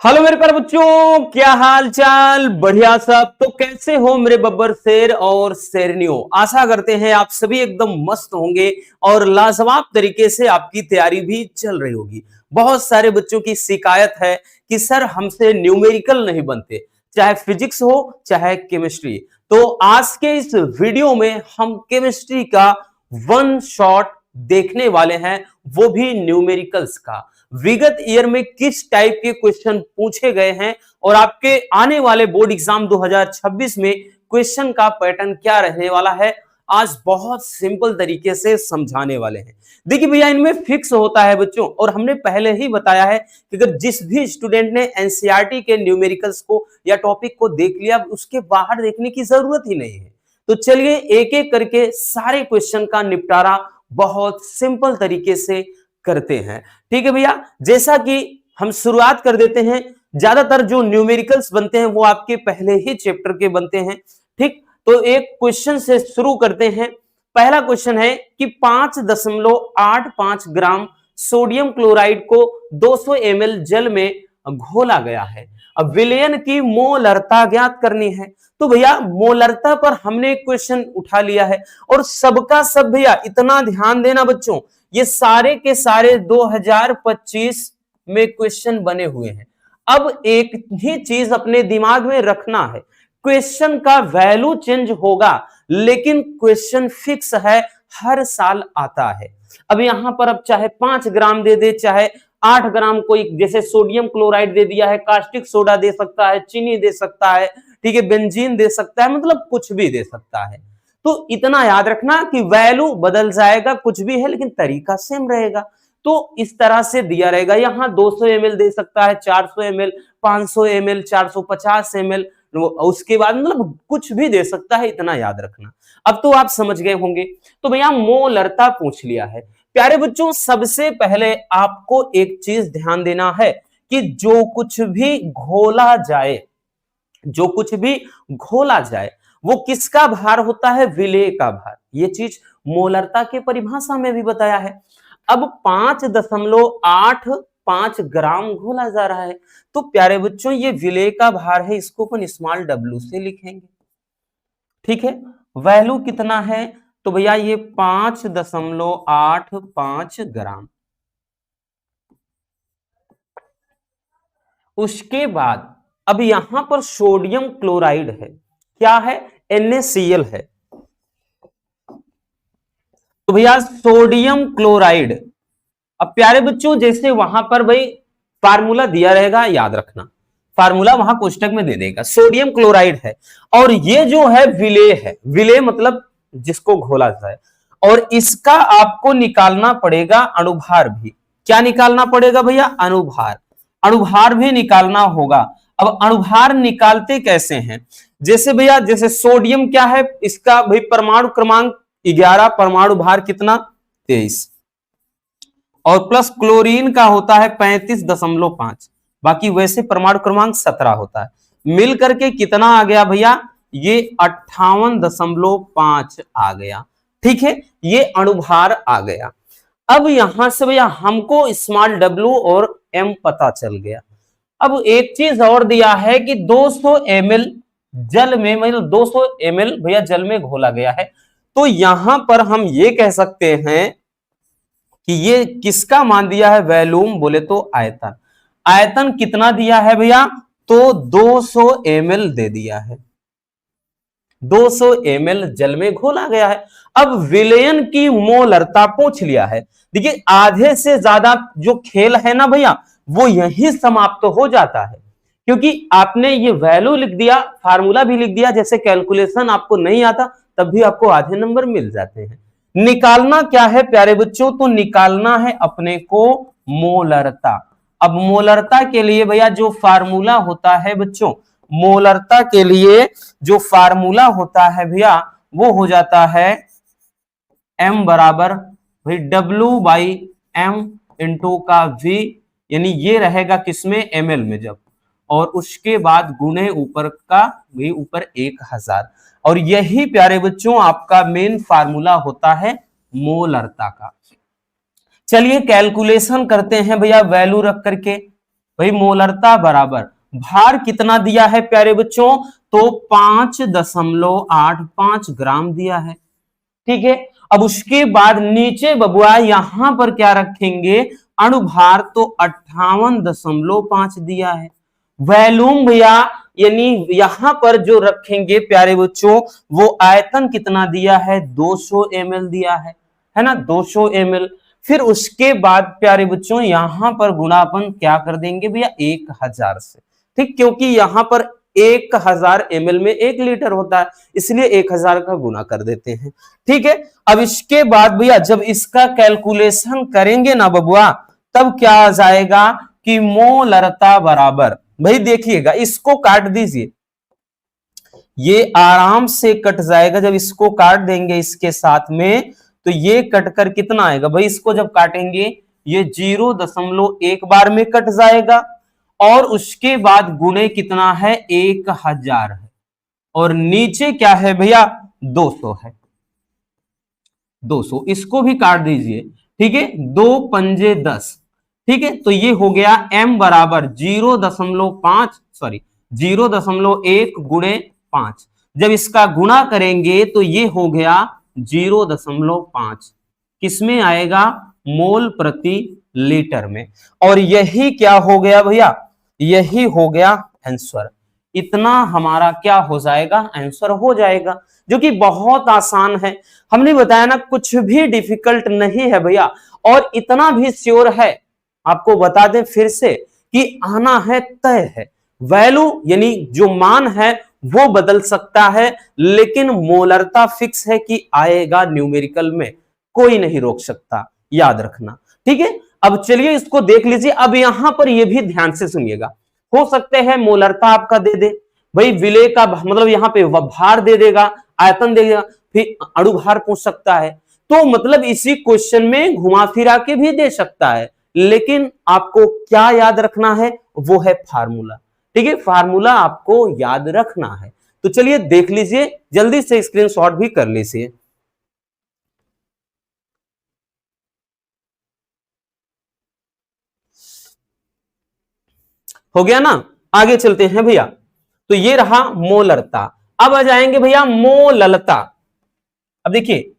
Hello मेरे प्यारे बच्चों, क्या हाल चाल? बढ़िया सब। तो कैसे हो मेरे बब्बर शेर और शेरनियों? आशा करते हैं आप सभी एकदम मस्त होंगे और लाजवाब तरीके से आपकी तैयारी भी चल रही होगी। बहुत सारे बच्चों की शिकायत है कि सर हमसे न्यूमेरिकल नहीं बनते, चाहे फिजिक्स हो चाहे केमिस्ट्री। तो आज के इस वीडियो में हम केमिस्ट्री का वन शॉट देखने वाले हैं, वो भी न्यूमेरिकल्स का। विगत ईयर में किस टाइप के क्वेश्चन पूछे गए हैं और आपके आने वाले बोर्ड एग्जाम 2026 में क्वेश्चन का पैटर्न क्या रहने वाला है, आज बहुत सिंपल तरीके से समझाने वाले हैं। देखिए भैया, इनमें फिक्स होता है बच्चों, और हमने पहले ही बताया है कि अगर जिस भी स्टूडेंट ने एनसीईआरटी के न्यूमेरिकल्स को या टॉपिक को देख लिया, उसके बाहर देखने की जरूरत ही नहीं है। तो चलिए एक एक करके सारे क्वेश्चन का निपटारा बहुत सिंपल तरीके से करते हैं। ठीक है भैया, जैसा कि हम शुरुआत कर देते हैं। ज्यादातर जो न्यूमेरिकल्स बनते हैं वो आपके पहले ही चैप्टर के बनते हैं। ठीक, तो एक क्वेश्चन से शुरू करते हैं। पहला क्वेश्चन है कि 5.85 ग्राम सोडियम क्लोराइड को 200 ml जल में घोला गया है। अब विलयन की मोलरता ज्ञात करनी है। तो भैया मोलरता पर हमने एक क्वेश्चन उठा लिया है, और सबका सब भैया इतना ध्यान देना बच्चों, ये सारे के सारे 2025 में क्वेश्चन बने हुए हैं। अब एक ही चीज अपने दिमाग में रखना है, क्वेश्चन का वैल्यू चेंज होगा लेकिन क्वेश्चन फिक्स है, हर साल आता है। अब यहां पर अब चाहे 5 ग्राम दे दे, चाहे 8 ग्राम, कोई जैसे सोडियम क्लोराइड दे दिया है, कास्टिक सोडा दे सकता है, चीनी दे सकता है, ठीक है, बेंजीन दे सकता है, मतलब कुछ भी दे सकता है। तो इतना याद रखना कि वैल्यू बदल जाएगा, कुछ भी है लेकिन तरीका सेम रहेगा। तो इस तरह से दिया रहेगा, यहां 200 ml दे सकता है, 400 ml, 500 ml, 450 ml, उसके बाद मतलब कुछ भी दे सकता है, इतना याद रखना। अब तो आप समझ गए होंगे। तो भैया मोलरता पूछ लिया है। प्यारे बच्चों, सबसे पहले आपको एक चीज ध्यान देना है कि जो कुछ भी घोला जाए, जो कुछ भी घोला जाए वो किसका भार होता है? विलेय का भार। ये चीज मोलरता के परिभाषा में भी बताया है। अब 5.85 ग्राम घोला जा रहा है, तो प्यारे बच्चों ये विलेय का भार है, इसको अपन स्मॉल w से लिखेंगे। ठीक है, वैल्यू कितना है? तो भैया ये 5.85 ग्राम। उसके बाद अब यहां पर सोडियम क्लोराइड है, क्या है? NaCl है। तो भैया सोडियम क्लोराइड, अब प्यारे बच्चों जैसे वहां पर भाई फार्मूला दिया रहेगा, याद रखना, फार्मूला वहां कोष्टक में दे देगा। सोडियम क्लोराइड है और ये जो है विलेय है, विलेय मतलब जिसको घोला जाए, और इसका आपको निकालना पड़ेगा अणुभार भी। क्या निकालना पड़ेगा भैया? अणुभार। अणुभार भी निकालना होगा। अब अणुभार निकालते कैसे हैं? जैसे भैया, जैसे सोडियम क्या है, इसका भाई परमाणु क्रमांक 11, परमाणु भार कितना? 23, और प्लस क्लोरीन का होता है 35.5, बाकी वैसे परमाणु क्रमांक 17 होता है। मिल करके कितना आ गया भैया? ये 58.5 आ गया। ठीक है, ये अणुभार आ गया। अब यहां से भैया हमको स्मॉल w और m पता चल गया। अब एक चीज और दिया है कि 200 ml जल में, मतलब 200 ml भैया जल में घोला गया है। तो यहां पर हम ये कह सकते हैं कि ये किसका मान दिया है? वॉल्यूम बोले तो आयतन। आयतन कितना दिया है भैया? तो 200 ml दे दिया है। 200 ml जल में घोला गया है। अब विलयन की मोलरता पूछ लिया है। देखिए आधे से ज्यादा जो खेल है ना भैया, वो यही समाप्त हो जाता है, क्योंकि आपने ये वैल्यू लिख दिया, फार्मूला भी लिख दिया, जैसे कैलकुलेशन आपको नहीं आता तब भी आपको आधे नंबर मिल जाते हैं। निकालना क्या है प्यारे बच्चों? तो निकालना है अपने को मोलरता। अब मोलरता के लिए भैया जो फार्मूला होता है बच्चों, मोलरता के लिए जो फार्मूला होता है भैया, वो हो जाता है m बराबर भाई W/m इंटू का v, यानी ये रहेगा किसमें? ml में जब, और उसके बाद गुणे ऊपर का भी, ऊपर 1000। और यही प्यारे बच्चों आपका मेन फार्मूला होता है मोलरता का। चलिए कैलकुलेशन करते हैं भैया वैल्यू रख करके। भाई मोलरता बराबर भार कितना दिया है प्यारे बच्चों, तो 5.85 ग्राम दिया है। ठीक है, अब उसके बाद नीचे बबुआ यहां पर क्या रखेंगे, अणुभार, तो 58.5 दिया है। वैल्यूम भैया यानी यहां पर जो रखेंगे प्यारे बच्चों, वो आयतन कितना दिया है, 200 ml दिया है ना, 200 ml। फिर उसके बाद प्यारे बच्चों यहां पर गुणापन क्या कर देंगे भैया, 1000 से। ठीक, क्योंकि यहां पर 1000 ml में 1 लीटर होता है, इसलिए 1000 का गुना कर देते हैं। ठीक है, अब इसके बाद भैया जब इसका कैलकुलेशन करेंगे ना बबुआ, तब क्या आ जाएगा कि मोलरता बराबर, भाई देखिएगा इसको काट दीजिए, ये आराम से कट जाएगा। जब इसको काट देंगे इसके साथ में, तो ये कटकर कितना आएगा भाई, इसको जब काटेंगे ये 0.1 बार में कट जाएगा, और उसके बाद गुणे कितना है, 1000 है, और नीचे क्या है भैया, 200 है, 200, इसको भी काट दीजिए। ठीक है, 2 पंजे 10। ठीक है, तो ये हो गया m बराबर 0.5 सॉरी 0.1 गुणे 5। जब इसका गुणा करेंगे तो ये हो गया 0.5, किसमें आएगा, मोल प्रति लीटर में। और यही क्या हो गया भैया, यही हो गया आंसर। इतना हमारा क्या हो जाएगा, आंसर हो जाएगा, जो कि बहुत आसान है। हमने बताया ना, कुछ भी डिफिकल्ट नहीं है भैया, और इतना भी श्योर है, आपको बता दें फिर से, कि आना है तय है। वैल्यू यानी जो मान है वो बदल सकता है, लेकिन मोलरता फिक्स है कि आएगा न्यूमेरिकल में, कोई नहीं रोक सकता, याद रखना। ठीक है, अब चलिए इसको देख लीजिए। अब यहां पर ये भी ध्यान से सुनिएगा, हो सकते हैं मोलरता आपका दे दे भाई, विलेय का मतलब यहां पे भार दे देगा, आयतन दे देगा, फिर अणुभार पूछ सकता है, तो मतलब इसी क्वेश्चन में घुमा फिरा के भी दे सकता है। लेकिन आपको क्या याद रखना है, वो है फार्मूला। ठीक है, फार्मूला आपको याद रखना है। तो चलिए देख लीजिए, जल्दी से स्क्रीनशॉट भी कर लीजिए। हो गया ना, आगे चलते हैं भैया। तो ये रहा मोलरता। अब आ जाएंगे भैया मोललता। अब देखिए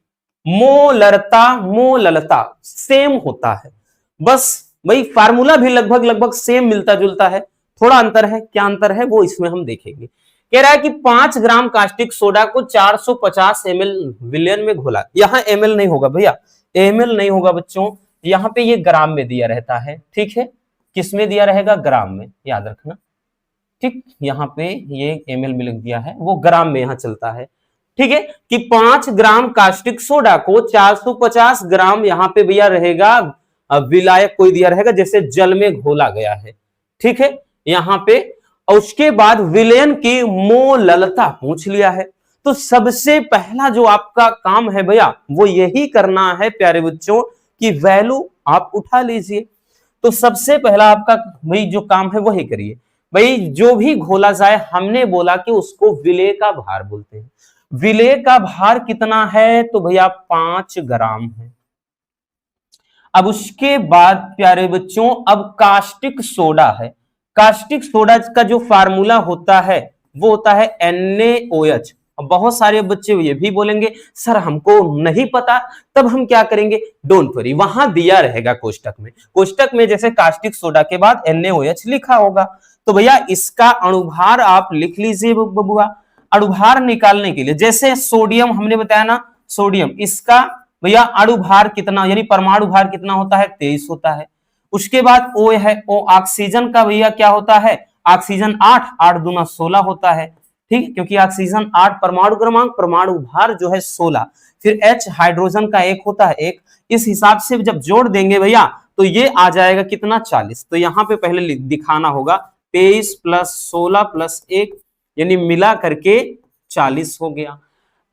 मोलरता मोललता सेम होता है, बस भाई फार्मूला भी लगभग लगभग सेम मिलता जुलता है, थोड़ा अंतर है। क्या अंतर है वो इसमें हम देखेंगे। कह रहा है कि 5 ग्राम कास्टिक सोडा को 450 ml विलयन में घोला। यहां ml नहीं होगा भैया, ml नहीं होगा बच्चों, यहां पे ये ग्राम में दिया रहता है। ठीक है, किस में दिया रहेगा, ग्राम में, याद रखना। ठीक, यहाँ पे ये ml में लिख दिया है, वो ग्राम में यहां चलता है। ठीक है, कि 5 ग्राम कास्टिक सोडा को 450 ग्राम यहां पे भैया रहेगा विलायक कोई दिया रहेगा, जैसे जल में घोला गया है। ठीक है, यहां पे, और उसके बाद विलयन की मोललता पूछ लिया है। तो सबसे पहला जो आपका काम है भैया, वो यही करना है प्यारे बच्चों, कि वैल्यू आप उठा लीजिए। तो सबसे पहला आपका भाई जो काम है वही करिए। भाई जो भी घोला जाए, हमने बोला कि उसको विलेय का भार बोलते हैं। विलेय का भार कितना है, तो भैया 5 ग्राम है। अब उसके बाद प्यारे बच्चों, अब कास्टिक सोडा है। कास्टिक सोडा का जो फार्मूला होता है वो होता है NaOH। बहुत सारे बच्चे ये भी बोलेंगे सर हमको नहीं पता, तब हम क्या करेंगे, डोंट वरी, वहां दिया रहेगा कोष्टक में। कोष्टक में जैसे कास्टिक सोडा के बाद NaOH लिखा होगा, तो भैया इसका अणुभार आप लिख लीजिए बबुआ। अणुभार निकालने के लिए, जैसे सोडियम हमने बताया ना, सोडियम, इसका भैया अणुभार कितना यानी परमाणु भार कितना होता है, 23 होता है। उसके बाद O है, O ऑक्सीजन का भैया क्या होता है, ऑक्सीजन 8, 8 दूना 16 होता है। ठीक, क्योंकि ऑक्सीजन 8 परमाणु क्रमांक, परमाणु भार जो है 16। फिर H हाइड्रोजन का 1 होता है 1। इस हिसाब से जब जोड़ देंगे भैया, तो ये आ जाएगा कितना, 40। तो यहां पे पहले दिखाना होगा 23 प्लस 16 प्लस 1, यानी मिला करके 40 हो गया।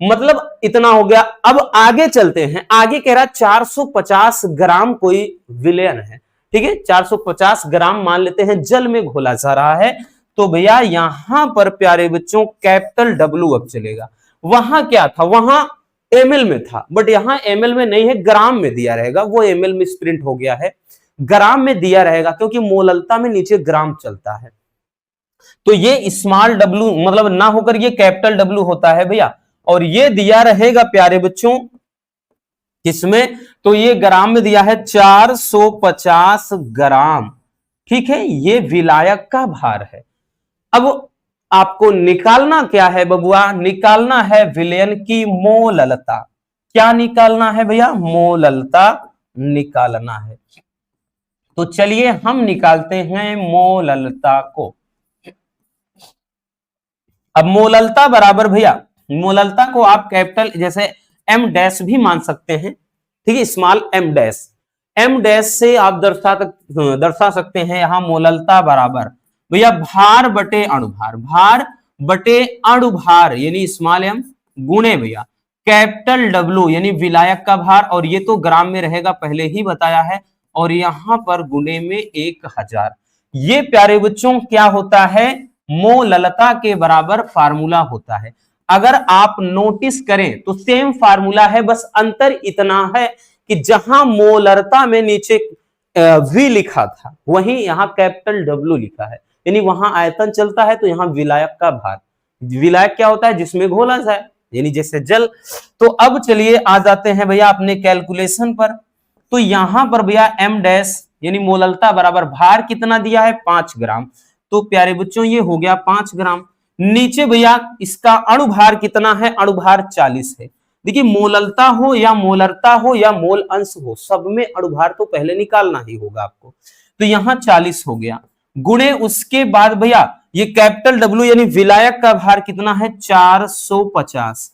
मतलब इतना हो गया। अब आगे चलते हैं, आगे कह रहा 450 ग्राम कोई विलयन है। ठीक है, 450 ग्राम मान लेते हैं जल में घोला जा रहा है। तो भैया यहां पर प्यारे बच्चों कैपिटल W अब चलेगा। वहां क्या था, वहां ml में था, बट यहां ml में नहीं है, ग्राम में दिया रहेगा, वो ml में प्रिंट हो गया है। ग्राम में दिया रहेगा, क्योंकि मोललता में नीचे ग्राम चलता है। तो ये स्मॉल डब्लू मतलब ना होकर ये कैपिटल डब्लू होता है भैया, और ये दिया रहेगा प्यारे बच्चों किसमें, तो ये ग्राम में दिया है 450 ग्राम। ठीक है, ये विलायक का भार है। अब आपको निकालना क्या है बबुआ, निकालना है विलयन की मोललता। क्या निकालना है भैया, मोललता निकालना है। तो चलिए हम निकालते हैं मोललता को। अब मोललता बराबर भैया, मोललता को आप कैपिटल जैसे एम डैश भी मान सकते हैं, ठीक है, small M dash, M dash से आप दर्शा सकते हैं यहां मोललता बराबर भैया भार बटे अणुभार, भार बटे अणुभार यानी स्मॉल एम गुणे भैया कैपिटल डब्ल्यू यानी विलायक का भार, और ये तो ग्राम में रहेगा पहले ही बताया है, और यहां पर गुणे में 1000। ये प्यारे बच्चों क्या होता है, मोललता के बराबर फार्मूला होता है। अगर आप नोटिस करें तो सेम फार्मूला है, बस अंतर इतना है कि जहां मोलरता में नीचे वी लिखा था वहीं यहां कैपिटल डब्ल्यू लिखा है, यानी वहां आयतन चलता है तो यहां विलायक का भार। विलायक क्या होता है, जिसमें घोला जाए, यानी जैसे जल। तो अब चलिए आ जाते हैं भैया अपने कैलकुलेशन पर। तो यहां पर भैया एम डैश यानी मोललता बराबर भार कितना दिया है 5 ग्राम, तो प्यारे बच्चों ये हो गया 5 ग्राम। नीचे भैया इसका अणुभार कितना है, अणुभार 40 है। देखिए मोललता हो या मोलरता हो या मोल अंश हो, सब में अणुभार तो पहले निकालना ही होगा आपको। तो यहां 40 हो गया, गुणे उसके बाद भैया ये कैपिटल डब्ल्यू यानी विलायक का भार कितना है 450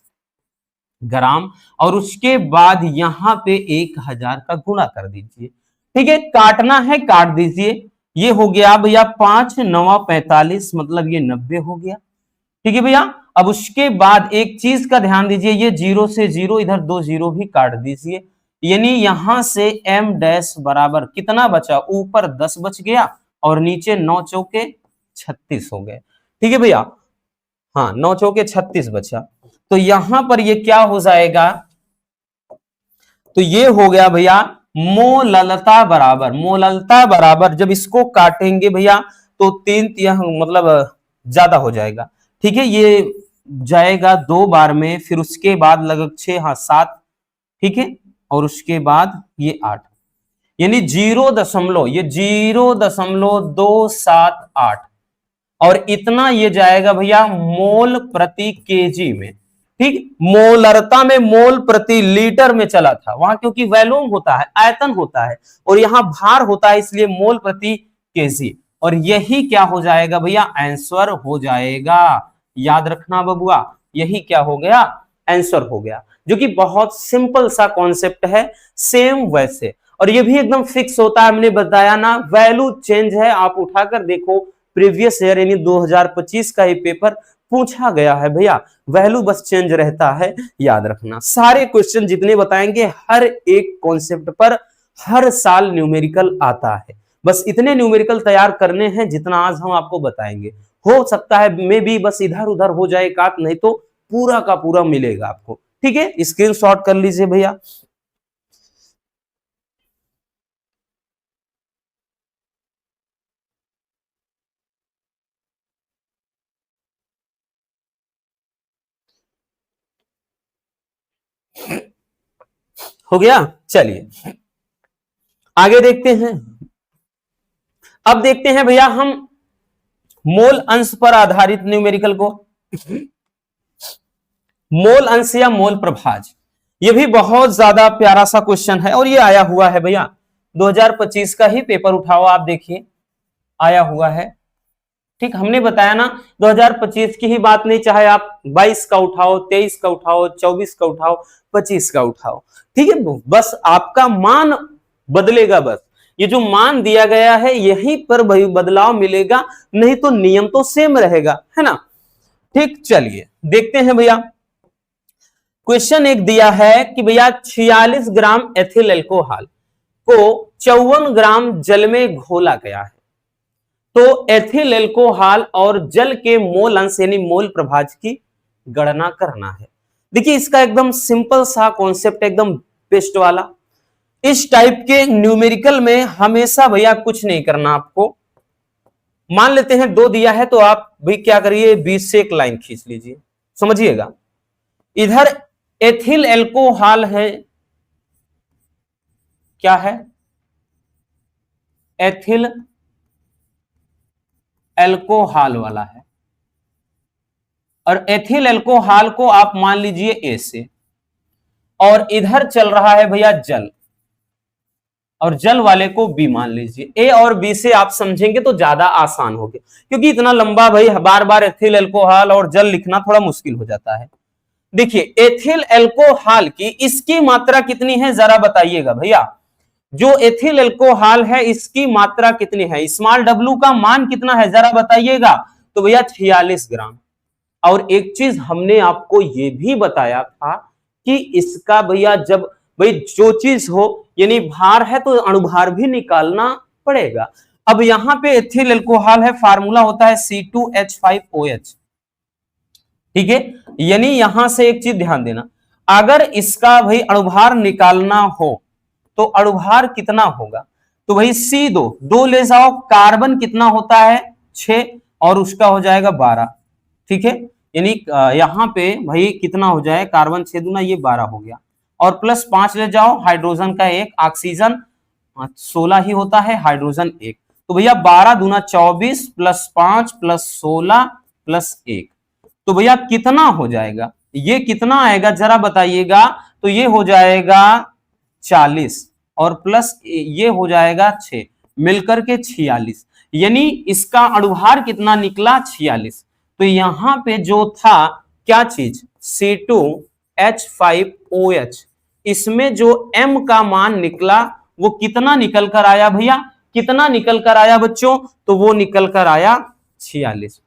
ग्राम, और उसके बाद यहां पे 1000 का गुणा कर दीजिए। ठीक है, काटना है काट दीजिए। ये हो गया भैया 5 9 45 मतलब ये 90 हो गया। ठीक है भैया, अब उसके बाद एक चीज का ध्यान दीजिए, ये 0 से 0 इधर 2 0 भी काट दीजिए, यानी यहां से एम डैश बराबर कितना बचा, ऊपर 10 बच गया और नीचे 9 चौके 36 हो गए। ठीक है भैया, हाँ 9 चौके 36 बचा। तो यहां पर ये क्या हो जाएगा, तो ये हो गया भैया मोललता बराबर, मोललता बराबर जब इसको काटेंगे भैया तो 3 मतलब ज्यादा हो जाएगा। ठीक है, ये जाएगा 2 बार में, फिर उसके बाद लगभग 6 हाँ 7, ठीक है, और उसके बाद ये 8, यानी 0 ये 0.278 और इतना ये जाएगा भैया मोल प्रति केजी में। ठीक, मोलरता में मोल प्रति लीटर में चला था वहां, क्योंकि वैल्यूम होता है आयतन होता है और यहां भार होता है, इसलिए मोल प्रति केजी, और यही क्या हो जाएगा भैया आंसर हो जाएगा। याद रखना बबुआ, यही क्या हो गया आंसर हो गया, जो कि बहुत सिंपल सा कॉन्सेप्ट है, सेम वैसे, और ये भी एकदम फिक्स होता है। हमने बताया ना वैल्यू चेंज है, आप उठाकर देखो प्रीवियस ईयर यानी 2025 का ये पेपर पूछा गया है भैया, वैल्यू बस चेंज रहता है, याद रखना। सारे क्वेश्चन जितने बताएंगे हर एक कॉन्सेप्ट पर हर साल न्यूमेरिकल आता है, बस इतने न्यूमेरिकल तैयार करने हैं जितना आज हम आपको बताएंगे। हो सकता है मे भी बस इधर उधर हो जाए काट, नहीं तो पूरा का पूरा मिलेगा आपको। ठीक है, स्क्रीनशॉट कर लीजिए भैया। हो गया, चलिए आगे देखते हैं। अब देखते हैं भैया हम मोल अंश पर आधारित न्यूमेरिकल को, मोल अंश या मोल प्रभाज, ये भी बहुत ज्यादा प्यारा सा क्वेश्चन है, और ये आया हुआ है भैया 2025 का ही पेपर उठाओ, आप देखिए आया हुआ है। ठीक, हमने बताया ना 2025 की ही बात नहीं, चाहे आप 22 का उठाओ, 23 का उठाओ, 24 का उठाओ, 25 का उठाओ, ठीक है, बस आपका मान बदलेगा, बस ये जो मान दिया गया है यहीं पर भाई बदलाव मिलेगा, नहीं तो नियम तो सेम रहेगा, है ना। ठीक, चलिए देखते हैं भैया। क्वेश्चन एक दिया है कि भैया 46 ग्राम एथिल अल्कोहल को 54 ग्राम जल में घोला गया है, तो एथिल अल्कोहल और जल के मोल अंश यानी मोल प्रभाज की गणना करना है। देखिए इसका एकदम सिंपल सा कॉन्सेप्ट, एकदम बेस्ट वाला। इस टाइप के न्यूमेरिकल में हमेशा भैया कुछ नहीं करना आपको। मान लेते हैं 2 दिया है तो आप भाई क्या करिए, 20 से एक लाइन खींच लीजिए, समझिएगा। इधर एथिल एल्कोहल है, क्या है, एथिल एल्कोहल वाला है, और एथिल एल्कोहल को आप मान लीजिए ए से, और इधर चल रहा है भैया जल, और जल वाले को बी मान लीजिए। ए और बी से आप समझेंगे तो ज्यादा आसान होगा, क्योंकि इतना लंबा भाई बार बार एथिल एल्कोहल और जल लिखना थोड़ा मुश्किल हो जाता है। देखिए एथिल एल्कोहल की इसकी मात्रा कितनी है जरा बताइएगा भैया, जो एथिल एल्कोहल है इसकी मात्रा कितनी है, स्मॉल डब्ल्यू का मान कितना है जरा बताइएगा। तो भैया 46 ग्राम। और एक चीज हमने आपको ये भी बताया था कि इसका भैया जब भाई जो चीज हो यानी भार है तो अणुभार भी निकालना पड़ेगा। अब यहां पे एथिल एल्कोहल है, फार्मूला होता है C2H5OH, ठीक है। यानी यहां से एक चीज ध्यान देना, अगर इसका भाई अणुभार निकालना हो तो अणुभार कितना होगा, तो भाई C2 ले जाओ, कार्बन कितना होता है 6 और उसका हो जाएगा 12, ठीक है। यानी यहां पे भाई कितना हो जाए, कार्बन 6 दूना ये 12 हो गया, और प्लस 5 ले जाओ, हाइड्रोजन का 1, ऑक्सीजन 16 ही होता है, हाइड्रोजन 1, तो भैया 12 दूना 24 प्लस 5 प्लस 16 प्लस 1, तो भैया कितना हो जाएगा, ये कितना आएगा जरा बताइएगा। तो ये हो जाएगा 40 और प्लस ये हो जाएगा 6, मिलकर के 46, यानी इसका अणुभार कितना निकला 46। तो यहां पे जो था क्या चीज C2H5OH, इसमें जो M का मान निकला वो कितना निकल कर आया भैया, कितना निकल कर आया बच्चों, तो वो निकल कर आया 46।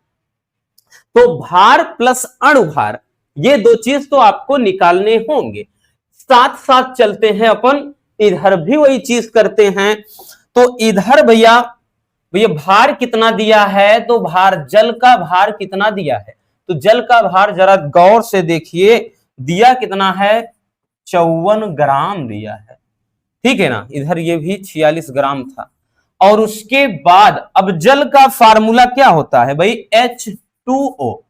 तो भार प्लस अणुभार ये दो चीज तो आपको निकालने होंगे, साथ साथ चलते हैं अपन इधर भी वही चीज करते हैं। तो इधर भैया भार कितना दिया है, तो भार जल का भार कितना दिया है, तो जल का भार जरा गौर से देखिए, दिया कितना है 54 ग्राम दिया है, ठीक है ना। इधर ये भी 46 ग्राम था। और उसके बाद अब जल का फार्मूला क्या होता है भाई H2O।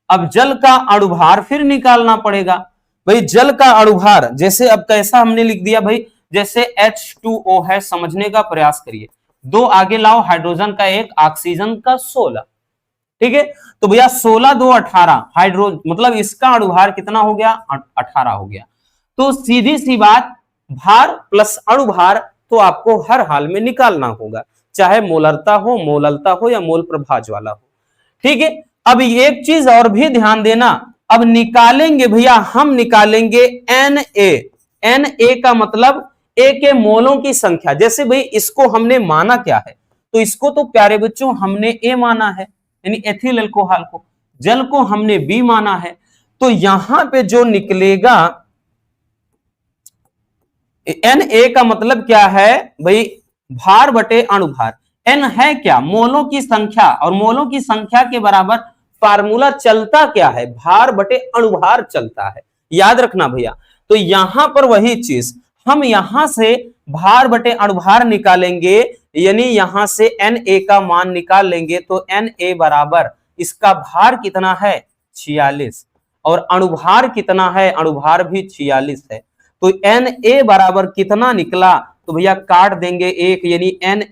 अब जल का अणुभार फिर निकालना पड़ेगा भाई, जल का अणुभार जैसे अब कैसा हमने लिख दिया भाई, जैसे H2O है, समझने का प्रयास करिए, 2 आगे लाओ, हाइड्रोजन का 1, ऑक्सीजन का 16, ठीक है। तो भैया 16 2 18, हाइड्रोजन मतलब इसका अणुभार कितना हो गया 18 हो गया। तो सीधी सी बात, भार प्लस अणुभार तो आपको हर हाल में निकालना होगा, चाहे मोलरता हो या मोल प्रभा ज्वाला हो, ठीक है। अब एक चीज और भी ध्यान देना, अब निकालेंगे भैया, हम निकालेंगे Na का मतलब ए के मोलों की संख्या। जैसे भाई इसको हमने माना क्या है, तो इसको तो प्यारे बच्चों हमने ए माना है, यानी एथिल एल्कोहल को, जल को हमने बी माना है। तो यहां पे जो निकलेगा Na का मतलब क्या है भाई, भार बटे अणुभार। N है क्या, मोलों की संख्या, और मोलों की संख्या के बराबर फार्मूला चलता क्या है, भार बटे अणुभार चलता है, याद रखना भैया। तो यहां पर वही चीज हम यहां से भार बटे अणुभार निकालेंगे, यानी यहां से Na का मान निकाल लेंगे, तो Na बराबर इसका भार कितना है 46, और अणुभार कितना है, अणुभार भी 46 है। तो Na बराबर कितना निकला, तो भैया काट देंगे 1, यानी Na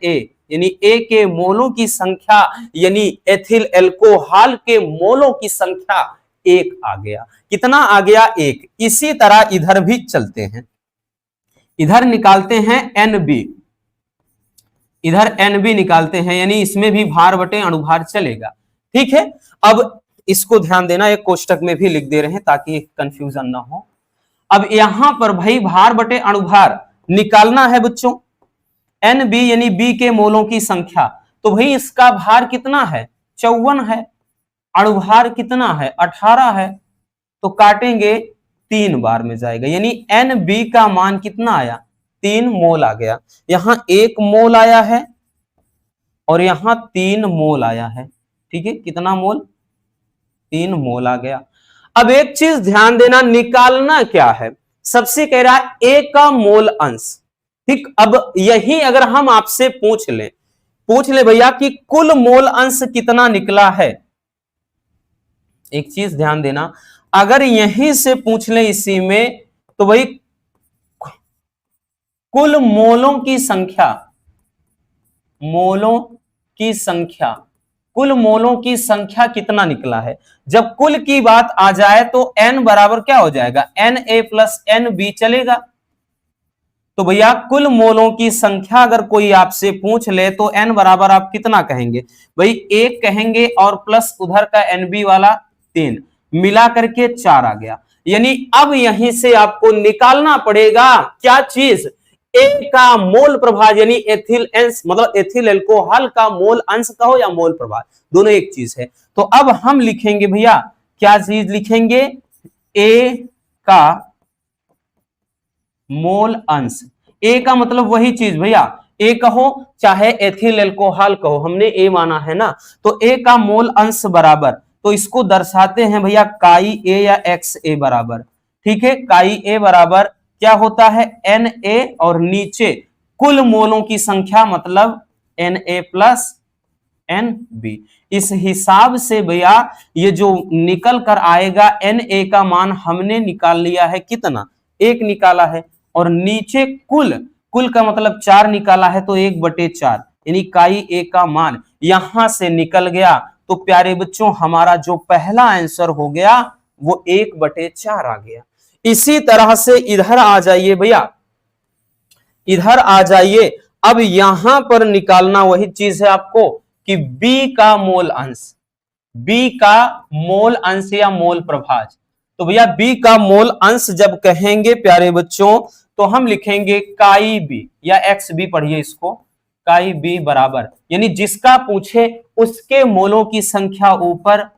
यानी ए के मोलों की संख्या, यानी एथिल एल्कोहल के मोलों की संख्या 1 आ गया। कितना आ गया 1। इसी तरह इधर भी चलते हैं, इधर निकालते हैं Nb, इधर Nb निकालते हैं, यानी इसमें भी भार बटे अणुभार चलेगा, ठीक है। अब इसको ध्यान देना, एक कोष्टक में भी लिख दे रहे हैं ताकि कंफ्यूजन ना हो। अब यहां पर भाई भार बटे अणुभार निकालना है बच्चों, Nb यानी B के मोलों की संख्या, तो भाई इसका भार कितना है 54 है, अणुभार कितना है 18 है, तो काटेंगे 3 बार में जाएगा, यानी Nb का मान कितना आया 3 मोल आ गया। यहां 1 मोल आया है और यहां 3 मोल आया है, ठीक है, कितना मोल 3 मोल आ गया। अब एक चीज ध्यान देना, निकालना क्या है, सबसे कह रहा है A का मोल अंश, ठीक, अब यही अगर हम आपसे पूछ ले भैया कि कुल मोल अंश कितना निकला है, एक चीज ध्यान देना, अगर यहीं से पूछ ले इसी में, तो भाई कुल मोलों की संख्या, मोलों की संख्या, कुल मोलों की संख्या कितना निकला है। जब कुल की बात आ जाए तो n बराबर क्या हो जाएगा, Na प्लस NB चलेगा। तो भैया कुल मोलों की संख्या अगर कोई आपसे पूछ ले तो n बराबर आप कितना कहेंगे भाई, 1 कहेंगे और प्लस उधर का NB वाला 3, मिला करके 4 आ गया। यानी अब यहीं से आपको निकालना पड़ेगा क्या चीज, ए का मोल प्रभार, यानी एथिल अंश, मतलब एथिल अल्कोहल का मोल अंश कहो या मोल प्रभार, दोनों एक चीज है। तो अब हम लिखेंगे भैया, क्या चीज लिखेंगे, ए का मोल अंश। ए का मतलब वही चीज भैया, ए कहो चाहे एथिल अल्कोहल कहो, हमने ए माना है ना, तो ए का मोल अंश बराबर, तो इसको दर्शाते हैं भैया काई ए या एक्स ए बराबर, ठीक है। काई ए बराबर क्या होता है, एन ए, और नीचे कुल मोलों की संख्या मतलब N A plus N B. इस हिसाब से भैया ये जो निकल कर आएगा, एन ए का मान हमने निकाल लिया है कितना, 1 निकाला है, और नीचे कुल का मतलब 4 निकाला है, तो 1/4, यानी काई ए का मान यहां से निकल गया। तो प्यारे बच्चों हमारा जो पहला आंसर हो गया वो 1/4 आ गया। इसी तरह से इधर आ जाइए भैया, इधर आ जाइए, अब यहां पर निकालना वही चीज है आपको कि B का मोल अंश, B का मोल अंश या मोल प्रभाज। तो भैया B का मोल अंश जब कहेंगे प्यारे बच्चों, तो हम लिखेंगे काई B या XB, पढ़िए इसको, काई B बराबर, यानी जिसका पूछे उसके मोलों की संख्या ऊपर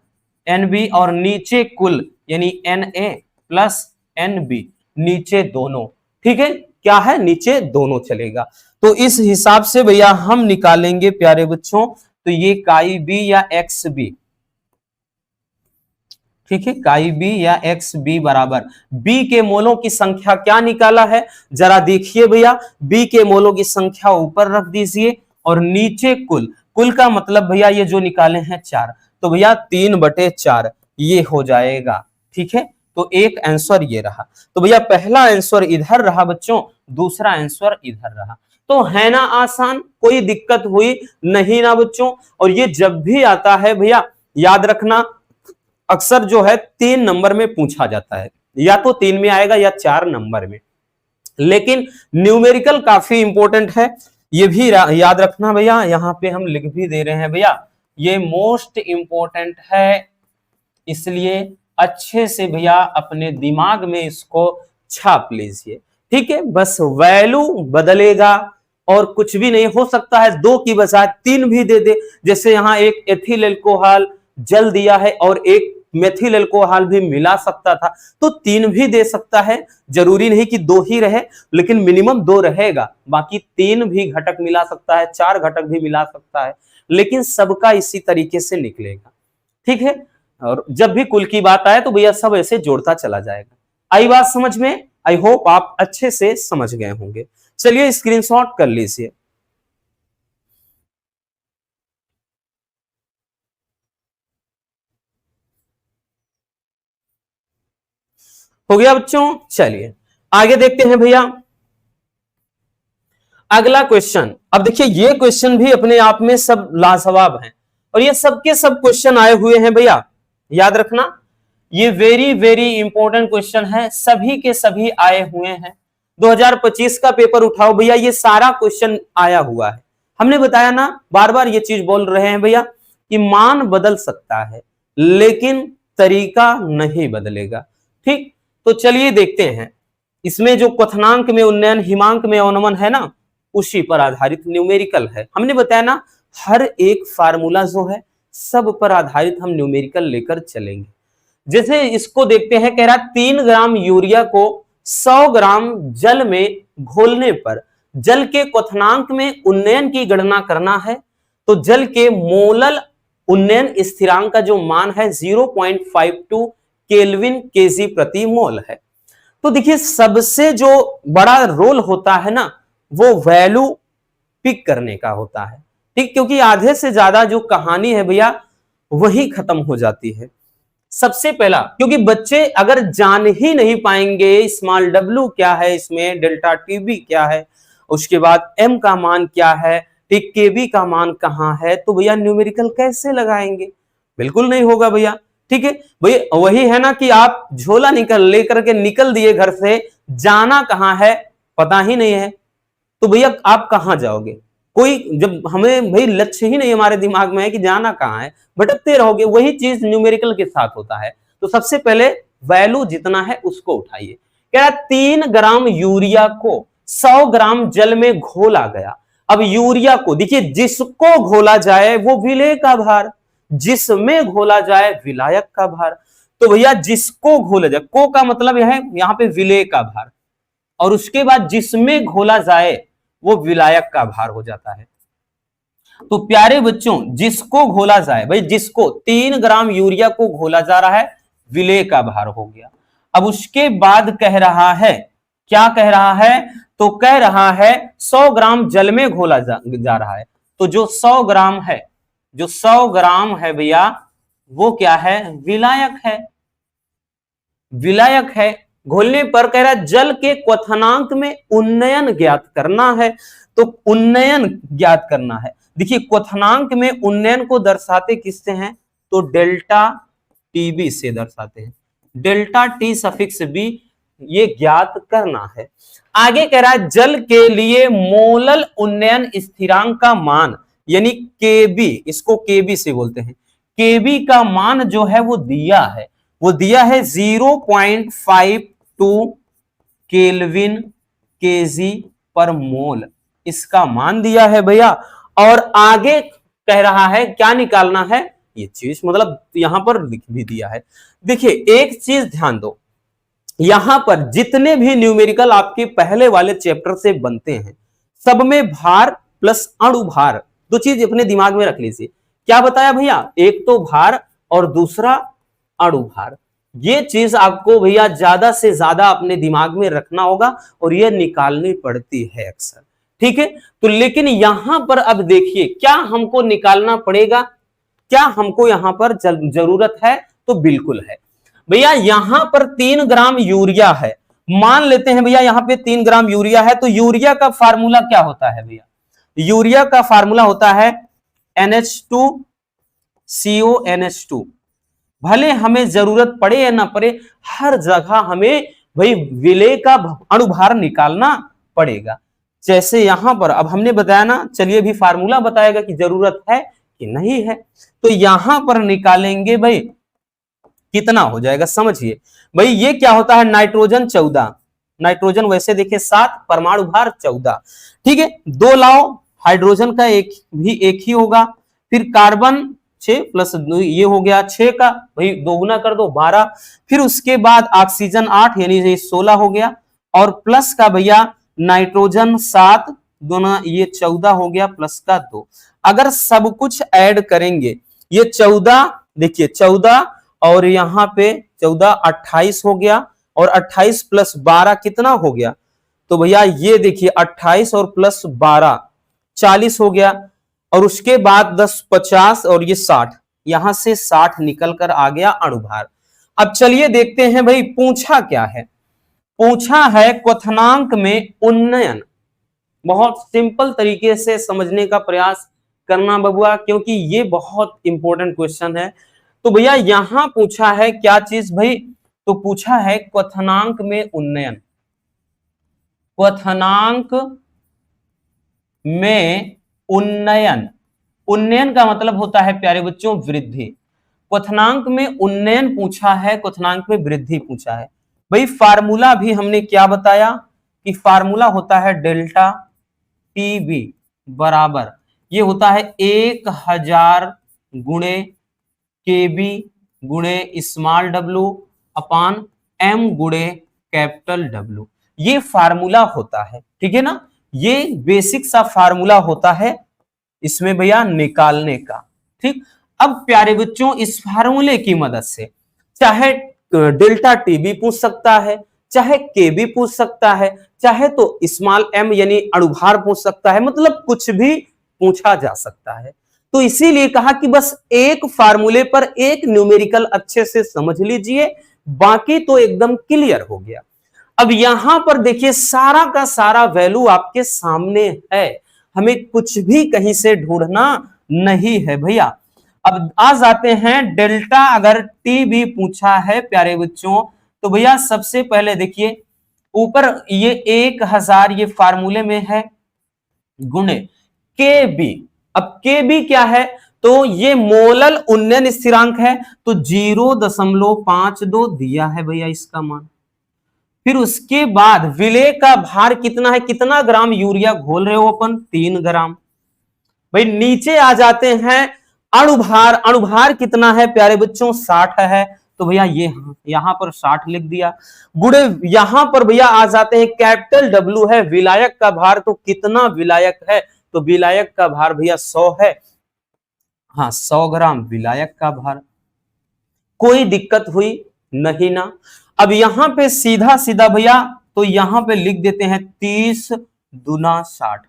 NB और नीचे कुल यानी Na प्लस NB, नीचे दोनों, ठीक है, क्या है, नीचे दोनों चलेगा। तो इस हिसाब से भैया हम निकालेंगे प्यारे बच्चों, तो ये काई B या XB, ठीक है, काई B या XB बराबर B के मोलों की संख्या क्या निकाला है, जरा देखिए भैया, B के मोलों की संख्या ऊपर रख दीजिए और नीचे कुल का मतलब भैया ये जो निकाले हैं 4, तो भैया 3/4 ये हो जाएगा, ठीक है। तो एक आंसर ये रहा। तो भैया पहला आंसर इधर रहा बच्चों, दूसरा आंसर इधर रहा। तो है ना आसान, कोई दिक्कत हुई नहीं ना बच्चों। और ये जब भी आता है भैया याद रखना, अक्सर जो है 3 नंबर में पूछा जाता है, या तो 3 में आएगा या 4 नंबर में, लेकिन न्यूमेरिकल काफी इंपॉर्टेंट है, ये भी याद रखना भैया। यहां पे हम लिख भी दे रहे हैं भैया, ये मोस्ट इंपॉर्टेंट है, इसलिए अच्छे से भैया अपने दिमाग में इसको छाप लीजिए, ठीक है। बस वैल्यू बदलेगा और कुछ भी नहीं, हो सकता है 2 की बजाय 3 भी दे दे, जैसे यहां एक एथिल अल्कोहल जल दिया है और एक मेथिल अल्कोहल भी मिला सकता था, तो 3 भी दे सकता है, जरूरी नहीं कि 2 ही रहे, लेकिन मिनिमम 2 रहेगा, बाकी 3 भी घटक मिला सकता है, 4 घटक भी मिला सकता है, लेकिन सबका इसी तरीके से निकलेगा, ठीक है। और जब भी कुल की बात आए तो भैया सब ऐसे जोड़ता चला जाएगा। आई बात समझ में, आई होप आप अच्छे से समझ गए होंगे। चलिए स्क्रीनशॉट कर लीजिए। हो गया बच्चों, चलिए आगे देखते हैं भैया अगला क्वेश्चन। अब देखिए ये क्वेश्चन भी अपने आप में सब लाजवाब हैं, और ये सबके सब क्वेश्चन आए हुए हैं भैया, याद रखना ये वेरी वेरी इंपॉर्टेंट क्वेश्चन है, सभी के सभी आए हुए हैं। 2025 का पेपर उठाओ भैया, ये सारा क्वेश्चन आया हुआ है। हमने बताया ना, बार बार ये चीज बोल रहे हैं भैया कि मान बदल सकता है लेकिन तरीका नहीं बदलेगा, ठीक। तो चलिए देखते हैं, इसमें जो क्वथनांक में उन्नयन, हिमांक में अवनमन है ना, उसी पर आधारित न्यूमेरिकल है। हमने बताया ना हर एक फार्मूला जो है सब पर आधारित हम न्यूमेरिकल लेकर चलेंगे। जैसे इसको देखते हैं, कह रहा 3 ग्राम यूरिया को 100 ग्राम जल में घोलने पर जल के क्वथनांक में उन्नयन की गणना करना है, तो जल के मोलल उन्नयन स्थिरांक का जो मान है 0.52 केल्विन केजी प्रति मोल है। तो देखिए सबसे जो बड़ा रोल होता है ना वो वैल्यू पिक करने का होता है, ठीक, क्योंकि आधे से ज्यादा जो कहानी है भैया वही खत्म हो जाती है। सबसे पहला, क्योंकि बच्चे अगर जान ही नहीं पाएंगे स्मॉल डब्ल्यू क्या है, इसमें डेल्टा टीबी क्या है, उसके बाद एम का मान क्या है, ठीक, केबी का मान कहां है, तो भैया न्यूमेरिकल कैसे लगाएंगे, बिल्कुल नहीं होगा भैया। ठीक है भैया, वही है ना कि आप झोला लेकर के निकल दिए घर से, जाना कहां है पता ही नहीं है, तो भैया आप कहां जाओगे, कोई जब हमें भाई लक्ष्य ही नहीं हमारे दिमाग में है कि जाना कहां है, भटकते रहोगे। वही चीज न्यूमेरिकल के साथ होता है। तो सबसे पहले वैल्यू जितना है उसको उठाइए। कह रहा 3 ग्राम यूरिया को 100 ग्राम जल में घोला गया। अब यूरिया को देखिए, जिसको घोला जाए वो विलेय का भार, जिसमें घोला जाए विलायक का भार। तो भैया जिसको घोला जाए, को का मतलब यह है यहां पे विलेय का भार, और उसके बाद जिसमें घोला जाए वो विलायक का भार हो जाता है। तो प्यारे बच्चों, जिसको घोला जाए, भाई जिसको 3 ग्राम यूरिया को घोला जा रहा है, विलेय का भार हो गया। अब उसके बाद कह रहा है, क्या कह रहा है, तो कह रहा है 100 ग्राम जल में घोला जा रहा है। तो जो 100 ग्राम है, जो 100 ग्राम है भैया, वो क्या है, विलायक है, विलायक है। घोलने पर कह रहा है जल के क्वथनांक में उन्नयन ज्ञात करना है। तो उन्नयन ज्ञात करना है। देखिए क्वथनांक में उन्नयन को दर्शाते किससे हैं, तो डेल्टा टीबी से दर्शाते हैं, डेल्टा टी सफिक्स बी, ये ज्ञात करना है। आगे कह रहा है जल के लिए मोलल उन्नयन स्थिरांक का मान, यानी केबी, इसको केबी से बोलते हैं, केबी का मान जो है वो दिया है, वो दिया है 0.52 केल्विन केजी पर मोल, इसका मान दिया है भैया। और आगे कह रहा है क्या निकालना है, ये चीज मतलब यहां पर लिख भी दिया है। देखिए एक चीज ध्यान दो, यहां पर जितने भी न्यूमेरिकल आपके पहले वाले चैप्टर से बनते हैं, सब में भार प्लस अणु भार, दो चीज अपने दिमाग में रख लीजिए। क्या बताया भैया, एक तो भार और दूसरा अणु भार। ये चीज आपको भैया ज्यादा से ज्यादा अपने दिमाग में रखना होगा और ये निकालनी पड़ती है अक्सर, ठीक है। तो लेकिन यहां पर अब देखिए क्या हमको निकालना पड़ेगा, क्या हमको यहां पर जरूरत है, तो बिल्कुल है भैया। यहां पर 3 ग्राम यूरिया है, मान लेते हैं भैया यहां पे 3 ग्राम यूरिया है, तो यूरिया का फार्मूला क्या होता है भैया, यूरिया का फार्मूला होता है NH2CONH2। भले हमें जरूरत पड़े या ना पड़े, हर जगह हमें भाई विलेय का अणुभार निकालना पड़ेगा। जैसे यहां पर अब हमने बताया ना, चलिए भी फार्मूला बताएगा कि जरूरत है कि नहीं है। तो यहां पर निकालेंगे भाई, कितना हो जाएगा समझिए भाई, ये क्या होता है, नाइट्रोजन 14, नाइट्रोजन वैसे देखिए 7, परमाणु भार 14, ठीक है। 2 लाओ, हाइड्रोजन का एक ही होगा, फिर कार्बन 6 प्लस ये हो गया 6 का, भाई दोगुना कर दो 12, फिर उसके बाद ऑक्सीजन 8 यानी ये 16 हो गया, और प्लस का भैया नाइट्रोजन 7, दोनों ये 14 हो गया, प्लस का 2। अगर सब कुछ ऐड करेंगे, ये 14 देखिए 14 और यहां पे 14 28 हो गया, और 28 प्लस 12 कितना हो गया, तो भैया ये देखिए 28 और प्लस 12 40 हो गया, और उसके बाद 10 50 और ये 60, यहां से 60 निकल कर आ गया अणुभार। अब चलिए देखते हैं भाई पूछा क्या है, पूछा है क्वथनांक में उन्नयन। बहुत सिंपल तरीके से समझने का प्रयास करना बबुआ, क्योंकि ये बहुत इंपॉर्टेंट क्वेश्चन है। तो भैया यहां पूछा है क्या चीज भाई, तो पूछा है क्वथनांक में उन्नयन, क्वथनांक में उन्नयन। उन्नयन का मतलब होता है प्यारे बच्चों वृद्धि, क्वथनांक में उन्नयन पूछा है, क्वथनांक में वृद्धि पूछा है। भाई फार्मूला भी हमने क्या बताया कि फार्मूला होता है डेल्टा टीबी बराबर, ये होता है 1000 गुणे केबी गुणे स्मॉल डब्ल्यू अपान एम गुणे कैपिटल डब्ल्यू, ये फार्मूला होता है, ठीक है ना। ये बेसिक सा फार्मूला होता है इसमें भैया निकालने का, ठीक। अब प्यारे बच्चों इस फार्मूले की मदद से चाहे डेल्टा टी भी पूछ सकता है, चाहे के भी पूछ सकता है, चाहे तो स्मॉल m यानी अणुभार पूछ सकता है, मतलब कुछ भी पूछा जा सकता है। तो इसीलिए कहा कि बस एक फार्मूले पर एक न्यूमेरिकल अच्छे से समझ लीजिए, बाकी तो एकदम क्लियर हो गया। अब यहां पर देखिए सारा का सारा वैल्यू आपके सामने है, हमें कुछ भी कहीं से ढूंढना नहीं है भैया। अब आ जाते हैं डेल्टा, अगर टी भी पूछा है प्यारे बच्चों, तो भैया सबसे पहले देखिए ऊपर ये 1000 ये फार्मूले में है, गुणे के बी। अब के बी क्या है, तो ये मोलल उन्नयन स्थिरांक है, तो 0.52 दिया है भैया इसका मान। फिर उसके बाद विलेय का भार कितना है, कितना ग्राम यूरिया घोल रहे हो अपन, 3 ग्राम। भाई नीचे आ जाते हैं अणुभार, अणुभार कितना है प्यारे बच्चों, 60 है, तो भैया ये यहां पर 60 लिख दिया। गुणे यहां पर भैया आ जाते हैं कैपिटल डब्ल्यू है विलायक का भार, तो कितना विलायक है, तो विलायक का भार भैया 100 है, हाँ 100 ग्राम विलायक का भार। कोई दिक्कत हुई नहीं ना। अब यहां पे सीधा सीधा भैया तो यहां पे लिख देते हैं 30 दूना 60,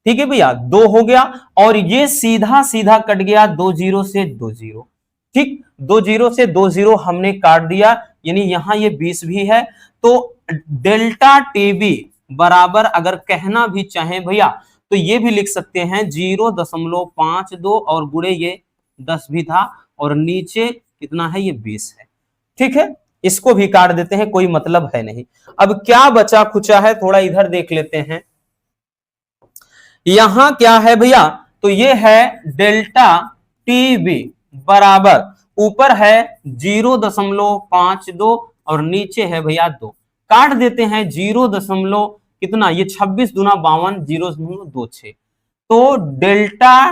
ठीक है भैया, 2 हो गया, और ये सीधा सीधा कट गया 2 जीरो से 2 जीरो, ठीक, 2 जीरो से 2 जीरो हमने काट दिया, यानी यहां ये 20 भी है। तो डेल्टा टीबी बराबर अगर कहना भी चाहे भैया तो ये भी लिख सकते हैं 0.52 और गुणे ये 10 भी था, और नीचे कितना है, ये 20 है, ठीक है, इसको भी काट देते हैं, कोई मतलब है नहीं। अब क्या बचा खुचा है, थोड़ा इधर देख लेते हैं, यहां क्या है भैया, तो ये है डेल्टा टीबी बराबर ऊपर है 0.52 और नीचे है भैया 2, काट देते हैं 0 दशमलव कितना, ये 26 दूना 52, 0.26, तो डेल्टा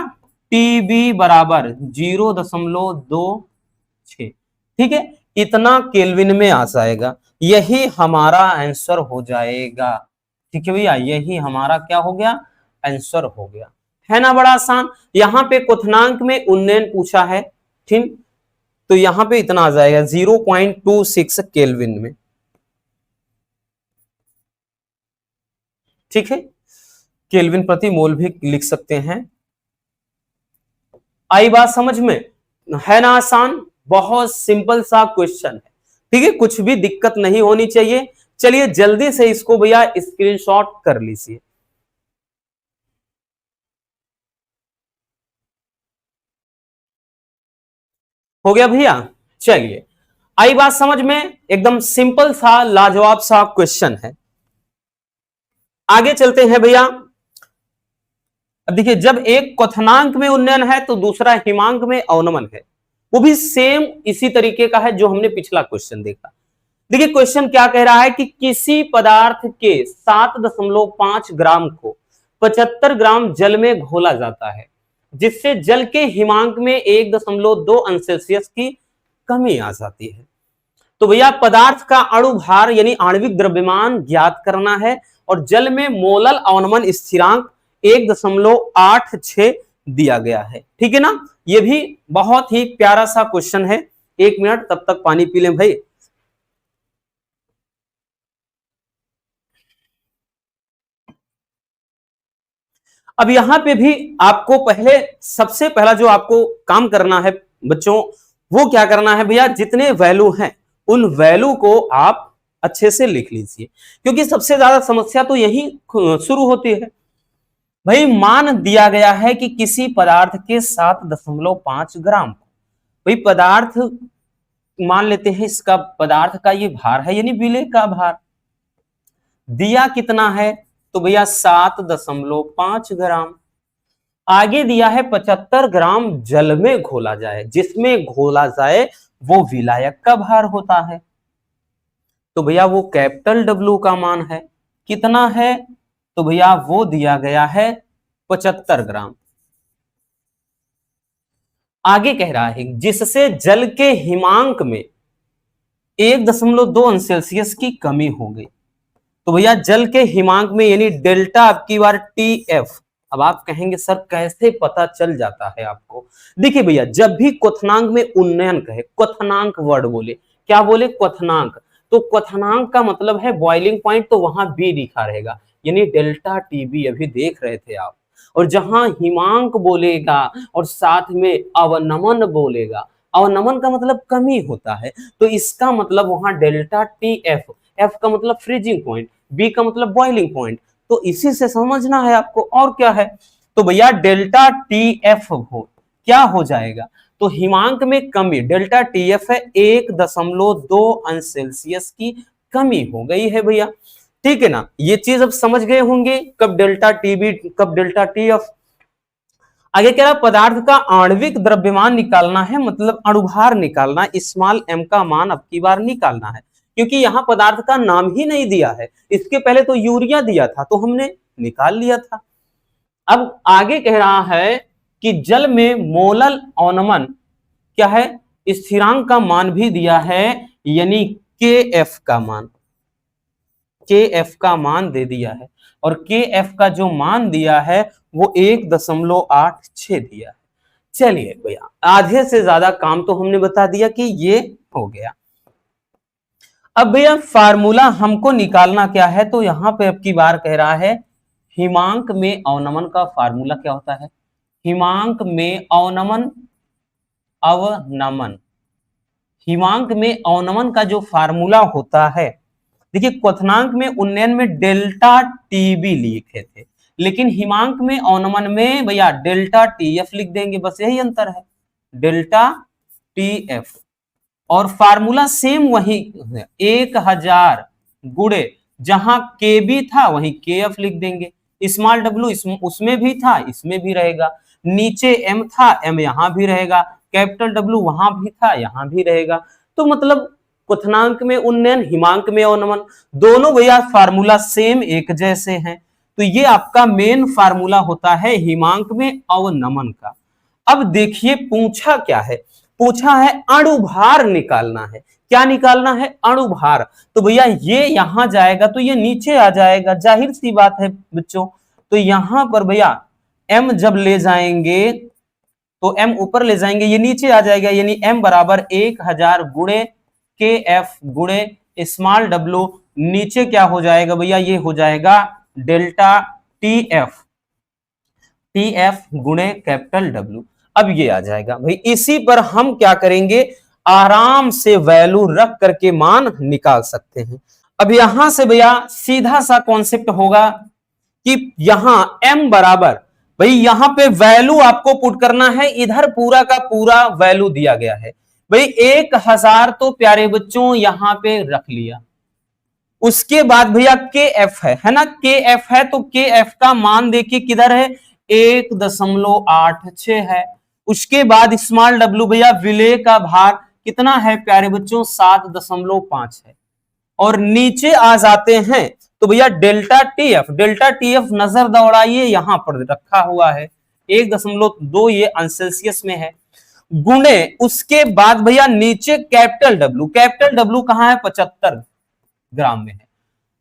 टीबी बराबर 0.26, ठीक है, इतना केल्विन में आ जाएगा, यही हमारा आंसर हो जाएगा, ठीक है भैया, यही हमारा क्या हो गया, आंसर हो गया, है ना, बड़ा आसान। यहां पे क्वथनांक में उन्नयन पूछा है, ठीक, तो यहां पे इतना आ जाएगा 0.26 केल्विन में, ठीक है, केल्विन प्रति मोल भी लिख सकते हैं। आई बात समझ में, है ना आसान, बहुत सिंपल सा क्वेश्चन है, ठीक है, कुछ भी दिक्कत नहीं होनी चाहिए। चलिए जल्दी से इसको भैया स्क्रीनशॉट कर लीजिए। हो गया भैया, चलिए आई बात समझ में, एकदम सिंपल सा लाजवाब सा क्वेश्चन है। आगे चलते हैं भैया। अब देखिए जब एक क्वथनांक में उन्नयन है तो दूसरा हिमांक में अवनमन है, वो भी सेम इसी तरीके का है जो हमने पिछला क्वेश्चन देखा। देखिए क्वेश्चन क्या कह रहा है कि किसी पदार्थ के 7.5 ग्राम को 75 ग्राम जल में घोला जाता है, जिससे जल के हिमांक में 1.2 अंश सेल्सियस की कमी आ जाती है। तो भैया पदार्थ का अणु भार यानी आणविक द्रव्यमान ज्ञात करना है, और जल में मोलल अवनमन स्थिरांक 1.86 दिया गया है, ठीक है ना। ये भी बहुत ही प्यारा सा क्वेश्चन है। 1 मिनट तब तक पानी पी लें भाई। अब यहां पे भी आपको पहले सबसे पहला जो आपको काम करना है बच्चों, वो क्या करना है भैया, जितने वैल्यू हैं उन वैल्यू को आप अच्छे से लिख लीजिए, क्योंकि सबसे ज्यादा समस्या तो यही शुरू होती है। भाई मान दिया गया है कि किसी पदार्थ के 7.5 ग्राम, भाई पदार्थ मान लेते हैं इसका पदार्थ का ये भार है यानी विलेय का भार, दिया कितना है, तो भैया 7.5 ग्राम। आगे दिया है 75 ग्राम जल में घोला जाए, जिसमें घोला जाए वो विलायक का भार होता है, तो भैया वो कैपिटल डब्ल्यू का मान है, कितना है, तो भैया वो दिया गया है 75 ग्राम। आगे कह रहा है जिससे जल के हिमांक में 1.2 अंश सेल्सियस की कमी हो गई, तो भैया जल के हिमांक में यानी डेल्टा आपकी बार टीएफ। अब आप कहेंगे सर कैसे पता चल जाता है आपको, देखिए भैया जब भी क्वथनांक में उन्नयन कहे, क्वथनांक वर्ड बोले, क्या बोले, क्वथनांक, तो क्वथनांक का मतलब है बॉइलिंग पॉइंट, तो वहां बी लिखा रहेगा, यानी डेल्टा टीबी अभी देख रहे थे आप। और जहां हिमांक बोलेगा और साथ में अवनमन बोलेगा, अवनमन का मतलब कमी होता है, तो इसका मतलब वहां डेल्टा टी एफ, एफ का मतलब फ्रीजिंग पॉइंट, बी का मतलब बॉइलिंग पॉइंट, तो इसी से समझना है आपको, और क्या है। तो भैया डेल्टा टी एफ हो क्या हो जाएगा, तो हिमांक में कमी, डेल्टा टी एफ है 1.2 अंश सेल्सियस की कमी हो गई है भैया, ठीक है ना। ये चीज अब समझ गए होंगे, कब डेल्टा टीबी कब डेल्टा टी एफ। आगे कह रहा पदार्थ का आणविक द्रव्यमान निकालना है, मतलब अणुभार निकालना, स्मॉल एम का मान अब की बार निकालना है, क्योंकि यहां पदार्थ का नाम ही नहीं दिया है, इसके पहले तो यूरिया दिया था तो हमने निकाल लिया था। अब आगे कह रहा है कि जल में मोलल अवनमन क्या है, स्थिरांक का मान भी दिया है, यानी के एफ का मान, के एफ का मान दे दिया है, और के एफ का जो मान दिया है वो 1.86 दिया है। चलिए भैया आधे से ज्यादा काम तो हमने बता दिया कि ये हो गया। अब भैया फार्मूला हमको निकालना क्या है, तो यहां पे अब की बार कह रहा है हिमांक में अवनमन का फार्मूला क्या होता है, हिमांक में अवनमन, अवनमन, हिमांक में अवनमन का जो फार्मूला होता है, देखिए क्वथनांक में उन्नयन में डेल्टा टीबी लिखे थे, लेकिन हिमांक में अवनमन में भैया डेल्टा टीएफ लिख देंगे, बस यही अंतर है, डेल्टा टीएफ। और फार्मूला सेम वही 1000 गुणे जहां के बी था वहीं के एफ लिख देंगे, स्मॉल डब्ल्यू उसमें भी था इसमें भी रहेगा, नीचे एम था एम यहां भी रहेगा, कैपिटल डब्ल्यू वहां भी था यहां भी रहेगा। तो मतलब क्वथनांक में उन्नयन, हिमांक में अवनमन, दोनों भैया फार्मूला सेम एक जैसे हैं, तो ये आपका मेन फार्मूला होता है हिमांक में अवनमन का। अब देखिए पूछा क्या है, पूछा है अणुभार निकालना है, क्या निकालना है, अणुभार। तो भैया ये यहां जाएगा तो ये नीचे आ जाएगा, जाहिर सी बात है बच्चों। तो यहां पर भैया m जब ले जाएंगे तो m ऊपर ले जाएंगे, ये नीचे आ जाएगा, यानी m बराबर 1000 गुणे के एफ गुणे स्मॉल डब्ल्यू, नीचे क्या हो जाएगा भैया, ये हो जाएगा डेल्टा टी एफ गुणे कैपिटल डब्ल्यू। अब ये आ जाएगा भाई, इसी पर हम क्या करेंगे, आराम से वैल्यू रख करके मान निकाल सकते हैं। अब यहां से भैया सीधा सा कॉन्सेप्ट होगा कि यहां m बराबर, भाई यहां पे वैल्यू आपको पुट करना है, इधर पूरा का पूरा वैल्यू दिया गया है, भाई 1000 तो प्यारे बच्चों यहां पे रख लिया, उसके बाद भैया के एफ है ना, के एफ है, तो के एफ का मान देखिए किधर है, 1.86 है। उसके बाद स्मॉल डब्ल्यू भैया विलेय का भार कितना है प्यारे बच्चों, 7.5 है। और नीचे आ जाते हैं तो भैया डेल्टा टीएफ नजर दौड़ाइए, यहां पर रखा हुआ है 1.2, ये अंश सेल्सियस में है, गुणे उसके बाद भैया नीचे कैपिटल डब्ल्यू कहां है, 75 ग्राम में है।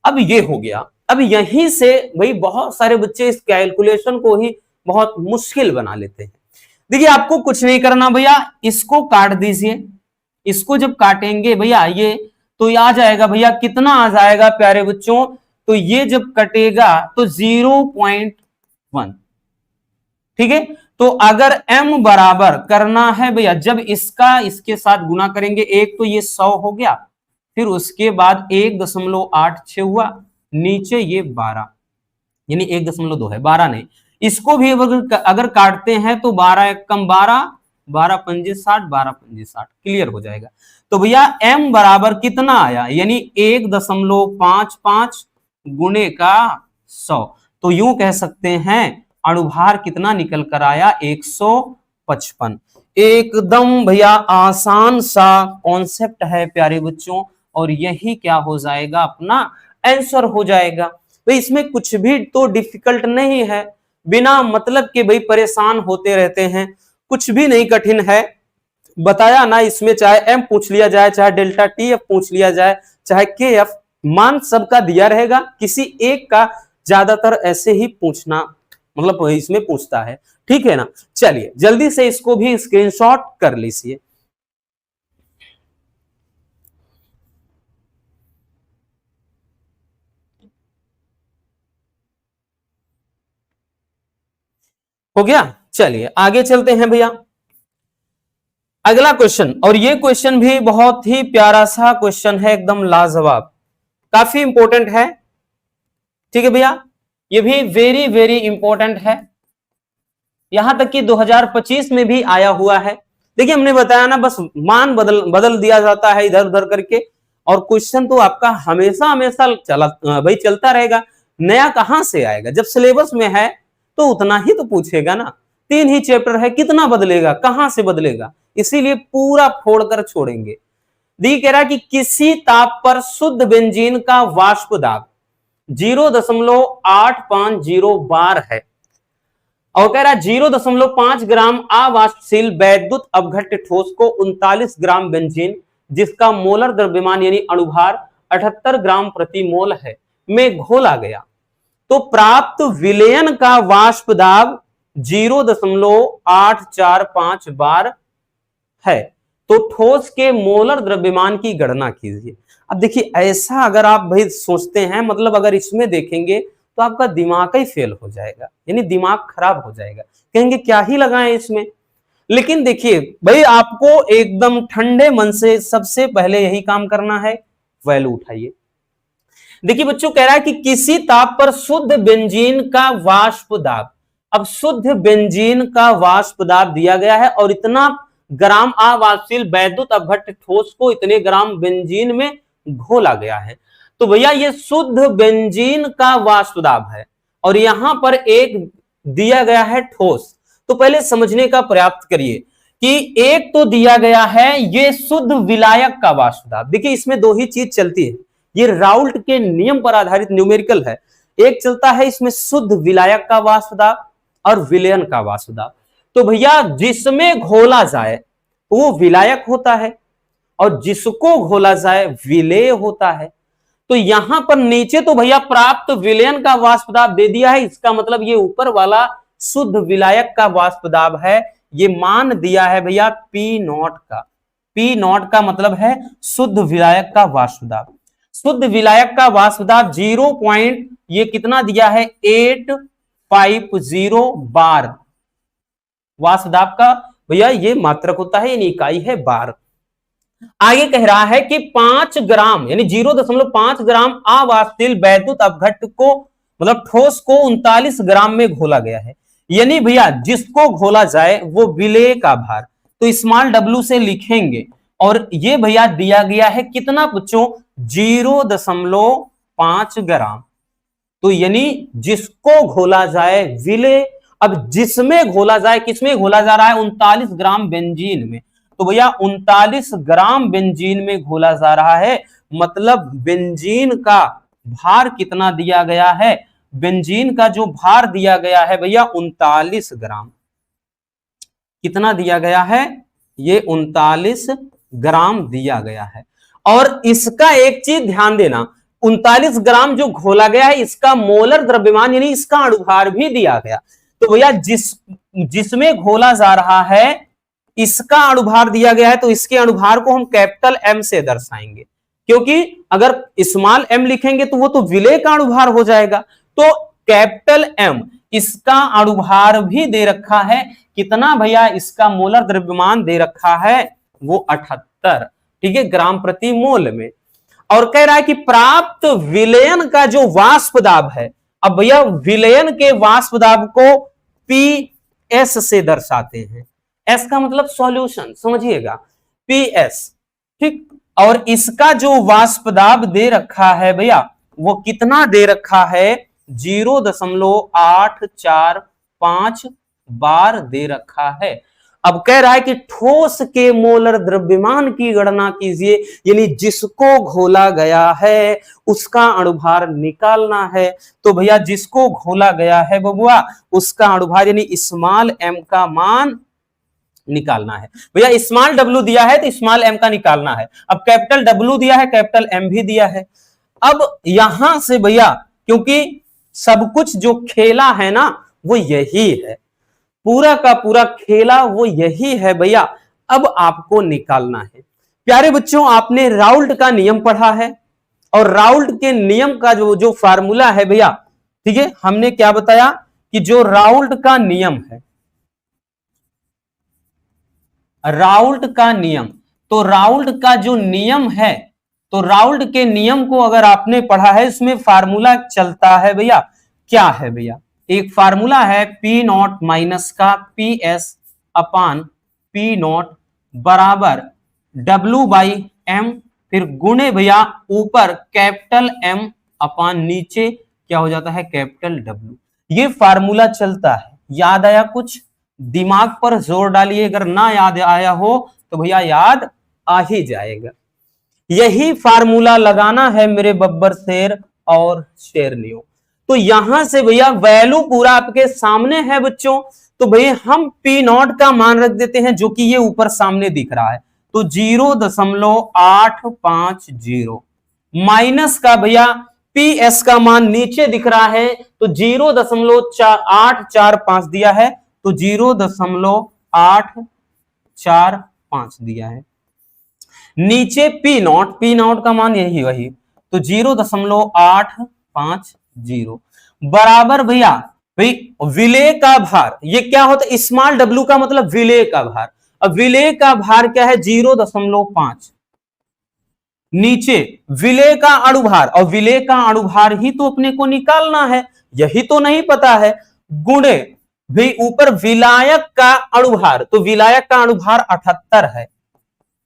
अब ये हो गया, अब यहीं से भाई बहुत सारे बच्चे इस कैलकुलेशन को ही बहुत मुश्किल बना लेते हैं। देखिए आपको कुछ नहीं करना भैया, इसको काट दीजिए, इसको जब काटेंगे भैया ये तो ये आ जाएगा भैया, कितना आ जाएगा प्यारे बच्चों, तो ये जब कटेगा तो 0.1, ठीक है। तो अगर m बराबर करना है भैया, जब इसका इसके साथ गुना करेंगे, एक तो ये 100 हो गया, फिर उसके बाद 1.86 हुआ, नीचे ये 12, यानी 1.2 है, 12 नहीं, इसको भी अगर काटते हैं तो 12 एक कम 12, 12 पंजे 60, 12 पंजे 60, क्लियर हो जाएगा। तो भैया m बराबर कितना आया, यानी 1.55 गुणे का 100, तो यूं कह सकते हैं अणुभार कितना निकल कर आया, 155। एकदम भैया आसान सा कॉन्सेप्ट है प्यारे बच्चों, और यही क्या हो जाएगा, अपना आंसर हो जाएगा। भाई इसमें कुछ भी तो डिफिकल्ट नहीं है, बिना मतलब के भाई परेशान होते रहते हैं, कुछ भी नहीं कठिन है, बताया ना। इसमें चाहे m पूछ लिया जाए, चाहे डेल्टा टी एफ पूछ लिया जाए, चाहे के एफ, मान सबका दिया रहेगा, किसी एक का ज्यादातर ऐसे ही पूछना, मतलब इसमें पूछता है, ठीक है ना। चलिए जल्दी से इसको भी स्क्रीनशॉट कर लीजिए। हो गया। चलिए आगे चलते हैं भैया। अगला क्वेश्चन, और ये क्वेश्चन भी बहुत ही प्यारा सा क्वेश्चन है, एकदम लाजवाब, काफी इंपॉर्टेंट है। ठीक है भैया, ये भी वेरी वेरी इंपॉर्टेंट है, यहां तक कि 2025 में भी आया हुआ है। देखिए हमने बताया ना, बस मान बदल बदल दिया जाता है इधर उधर करके, और क्वेश्चन तो आपका हमेशा हमेशा भाई चलता रहेगा। नया कहां से आएगा, जब सिलेबस में है तो उतना ही तो पूछेगा ना। 3 ही चैप्टर है, कितना बदलेगा, कहां से बदलेगा, इसीलिए पूरा फोड़कर छोड़ेंगे। दी कह रहा है कि किसी ताप पर शुद्ध बेंजीन का वाष्प दाब 0.850 बार है, और कह रहा है 0.5 ग्राम अवाष्पशील वैद्युत अपघट्य ठोस को 39 ग्राम बेंजीन, जिसका मोलर द्रव्यमान यानी अणुभार 78 ग्राम प्रति मोल है, में घोला गया, तो प्राप्त विलयन का वाष्प दाब 0.845 बार है। तो ठोस के मोलर द्रव्यमान की गणना कीजिए। अब देखिए ऐसा अगर आप भाई सोचते हैं, मतलब अगर इसमें देखेंगे तो आपका दिमाग ही फेल हो जाएगा, यानी दिमाग खराब हो जाएगा, कहेंगे क्या ही लगाएं इसमें। लेकिन देखिए भाई, आपको एकदम ठंडे मन से सबसे पहले यही काम करना है, वैल्यू उठाइए। देखिए बच्चों, कह रहा है कि किसी ताप पर शुद्ध बेंजीन का वाष्प दाब, अब शुद्ध बेंजीन का वाष्प दाब दिया गया है, और इतना ग्राम अवाष्पशील वैद्युत अपघट्य ठोस को इतने ग्राम बेंजीन में घोला गया है। तो भैया ये शुद्ध बेंजीन का वाष्प दाब है, और यहां पर एक दिया गया है ठोस। तो पहले समझने का प्रयास करिए कि एक तो दिया गया है ये शुद्ध विलायक का वाष्प दाब। देखिए इसमें 2 ही चीज चलती है, ये राउल्ट के नियम पर आधारित न्यूमेरिकल है। एक चलता है इसमें शुद्ध विलायक का वाष्प दाब और विलयन का वाष्प दाब। तो भैया जिसमें घोला जाए वो विलायक होता है, और जिसको घोला जाए विलेय होता है। तो यहां पर नीचे तो भैया प्राप्त विलयन का वाष्प दाब दे दिया है, इसका मतलब ये ऊपर वाला शुद्ध विलायक का वाष्प दाब है, ये मान दिया है भैया P0 का। P0 का मतलब है शुद्ध विलायक का वाष्प दाब। शुद्ध विलायक का वाष्प दाब 0. ये कितना दिया है 850 बार। वाष्प दाब का भैया ये मात्रक होता है, यानी इकाई है बार। आगे कह रहा है कि 5 ग्राम यानी 0.5 ग्राम अवाष्पशील वैद्युत अपघट्य को मतलब ठोस को 39 ग्राम में घोला गया है, यानी भैया जिसको घोला जाए वो विलेय का भार, तो स्मॉल w से लिखेंगे। और ये भैया दिया गया है कितना बच्चों 0.5 ग्राम, तो यानी जिसको घोला जाए विलेय। अब जिसमें घोला जाए, किसमें घोला जा रहा है 39 ग्राम बेंजीन में, तो भैया 39 ग्राम बेंजीन में घोला जा रहा है, मतलब बेंजीन का भार कितना दिया गया है, बेंजीन का जो भार दिया गया है भैया 39 ग्राम। कितना दिया गया है, ये 39 ग्राम दिया गया है। और इसका एक चीज ध्यान देना, 39 ग्राम जो घोला गया है इसका मोलर द्रव्यमान यानी इसका अणुभार भी दिया गया। तो भैया जिसमें घोला जा रहा है इसका अणुभार दिया गया है, तो इसके अणुभार को हम कैपिटल M से दर्शाएंगे, क्योंकि अगर स्मॉल m लिखेंगे तो वो तो विलेय का अणुभार हो जाएगा। तो कैपिटल M, इसका अणुभार भी दे रखा है कितना भैया, इसका मोलर द्रव्यमान दे रखा है वो 78, ठीक है, ग्राम प्रति मोल में। और कह रहा है कि प्राप्त विलयन का जो वाष्प दाब है, अब भैया विलयन के वाष्प दाब को PS से दर्शाते हैं। S का मतलब सॉल्यूशन, समझिएगा, PS, ठीक। और इसका जो वाष्प दाब दे रखा है भैया वो कितना दे रखा है 0.845 बार दे रखा है। अब कह रहा है कि ठोस के मोलर द्रव्यमान की गणना कीजिए, यानी जिसको घोला गया है उसका अणुभार निकालना है। तो भैया जिसको घोला गया है बबुआ उसका अणुभार यानी स्मॉल m का मान निकालना है। भैया स्मॉल w दिया है तो स्मॉल m का निकालना है। अब कैपिटल W दिया है, कैपिटल M भी दिया है। अब यहां से भैया क्योंकि सब कुछ जो खेला है ना वो यही है, पूरा का पूरा खेला वो यही है भैया। अब आपको निकालना है। प्यारे बच्चों, आपने राउल्ट का नियम पढ़ा है, और राउल्ट के नियम का जो फार्मूला है भैया, ठीक है, हमने क्या बताया कि जो राउल्ट का नियम है, राउल्ट का नियम, तो राउल्ट का जो नियम है, तो राउल्ट के नियम को अगर आपने पढ़ा है, इसमें फार्मूला चलता है भैया, क्या है भैया, एक फार्मूला है पी नॉट माइनस का P S upon P not बराबर डब्ल्यू बाई एम, फिर गुणे भैया ऊपर कैपिटल एम अपान नीचे क्या हो जाता है, कैपिटल डब्ल्यू। ये फार्मूला चलता है। याद आया कुछ? दिमाग पर जोर डालिए, अगर ना याद आया हो तो भैया याद आ ही जाएगा। यही फार्मूला लगाना है मेरे बब्बर शेर और शेरनियों। तो यहां से भैया वैल्यू पूरा आपके सामने है बच्चों, तो भैया हम पी नॉट का मान रख देते हैं, जो कि ये ऊपर सामने दिख रहा है, तो 0.850 माइनस का भैया पी एस का मान नीचे दिख रहा है, तो 0.845 दिया है, तो 0.845 दिया है। नीचे पी नॉट का मान यही वही, तो 0.850 बराबर भैया विलेय का भार, ये क्या होता है, स्मॉल डब्ल्यू का मतलब विलेय का भार। अब विलेय का भार क्या है, 0.5। नीचे विलेय का अणुभार, और विलेय का अणुभार ही तो अपने को निकालना है, यही तो नहीं पता है। गुणे भी ऊपर विलायक का अणुभार, तो विलायक का अणुभार 78 है,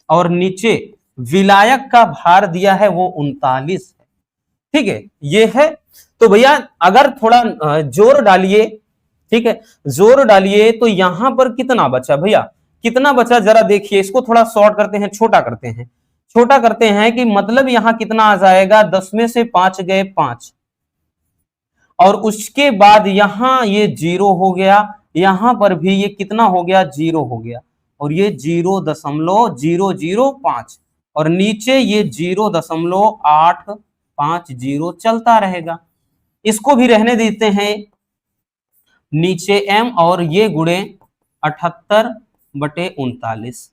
और नीचे विलायक का भार दिया है वो 39 है। ठीक है, ये है। तो भैया अगर थोड़ा जोर डालिए, ठीक है, जोर डालिए, तो यहां पर कितना बचा भैया, कितना बचा जरा देखिए, इसको थोड़ा शॉर्ट करते हैं, छोटा करते हैं, छोटा करते हैं कि मतलब यहां कितना आ जाएगा, 10 में से 5 गए 5, और उसके बाद यहां ये 0 हो गया, यहां पर भी ये कितना हो गया, 0 हो गया, और ये 0.005, और नीचे ये 0.850 चलता रहेगा। इसको भी रहने देते हैं नीचे m, और ये गुणे 78/39।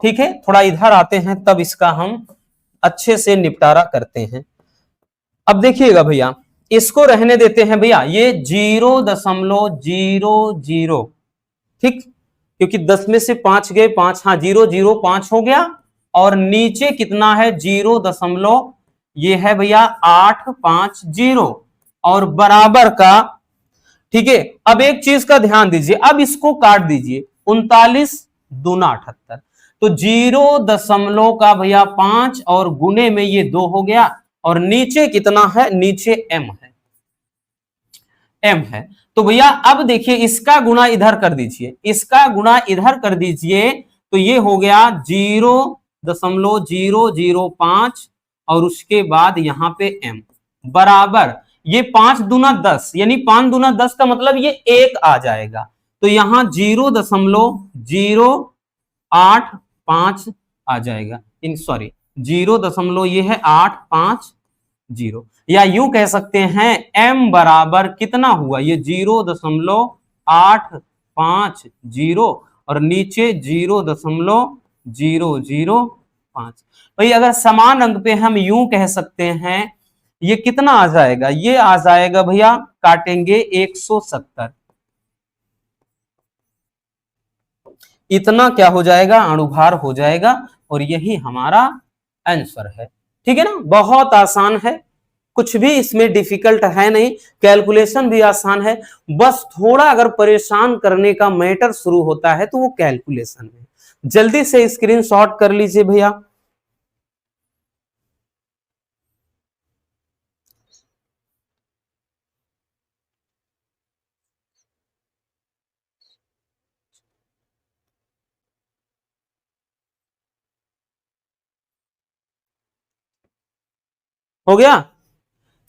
ठीक है, थोड़ा इधर आते हैं, तब इसका हम अच्छे से निपटारा करते हैं। अब देखिएगा भैया, इसको रहने देते हैं भैया, ये 0.00, ठीक, क्योंकि 10 में से 5 गए 5, हाँ 0.05 हो गया, और नीचे कितना है 0. ये है भैया 850, और बराबर का, ठीक है। अब एक चीज का ध्यान दीजिए, अब इसको काट दीजिए, 39 दूना 78, तो 0 का भैया 5, और गुने में ये 2 हो गया, और नीचे कितना है, नीचे m है, m है। तो भैया अब देखिए, इसका गुणा इधर कर दीजिए, इसका गुणा इधर कर दीजिए, तो ये हो गया 0.005, और उसके बाद यहां पे m बराबर, ये 5 दूना 10, यानी 5 दूना 10 का मतलब ये 1 आ जाएगा, तो यहां 0.085 आ जाएगा, इन सॉरी 0. ये है 850, या यूं कह सकते हैं m बराबर कितना हुआ, ये 0.850, और नीचे 0.005। भाई अगर समान अंक पे हम यूं कह सकते हैं, ये कितना आ जाएगा, ये आ जाएगा भैया, काटेंगे 170, इतना क्या हो जाएगा, अणुभार हो जाएगा, और यही हमारा आंसर है। ठीक है ना, बहुत आसान है, कुछ भी इसमें डिफिकल्ट है नहीं, कैलकुलेशन भी आसान है, बस थोड़ा अगर परेशान करने का मैटर शुरू होता है तो वो कैलकुलेशन है। जल्दी से स्क्रीनशॉट कर लीजिए भैया। हो गया,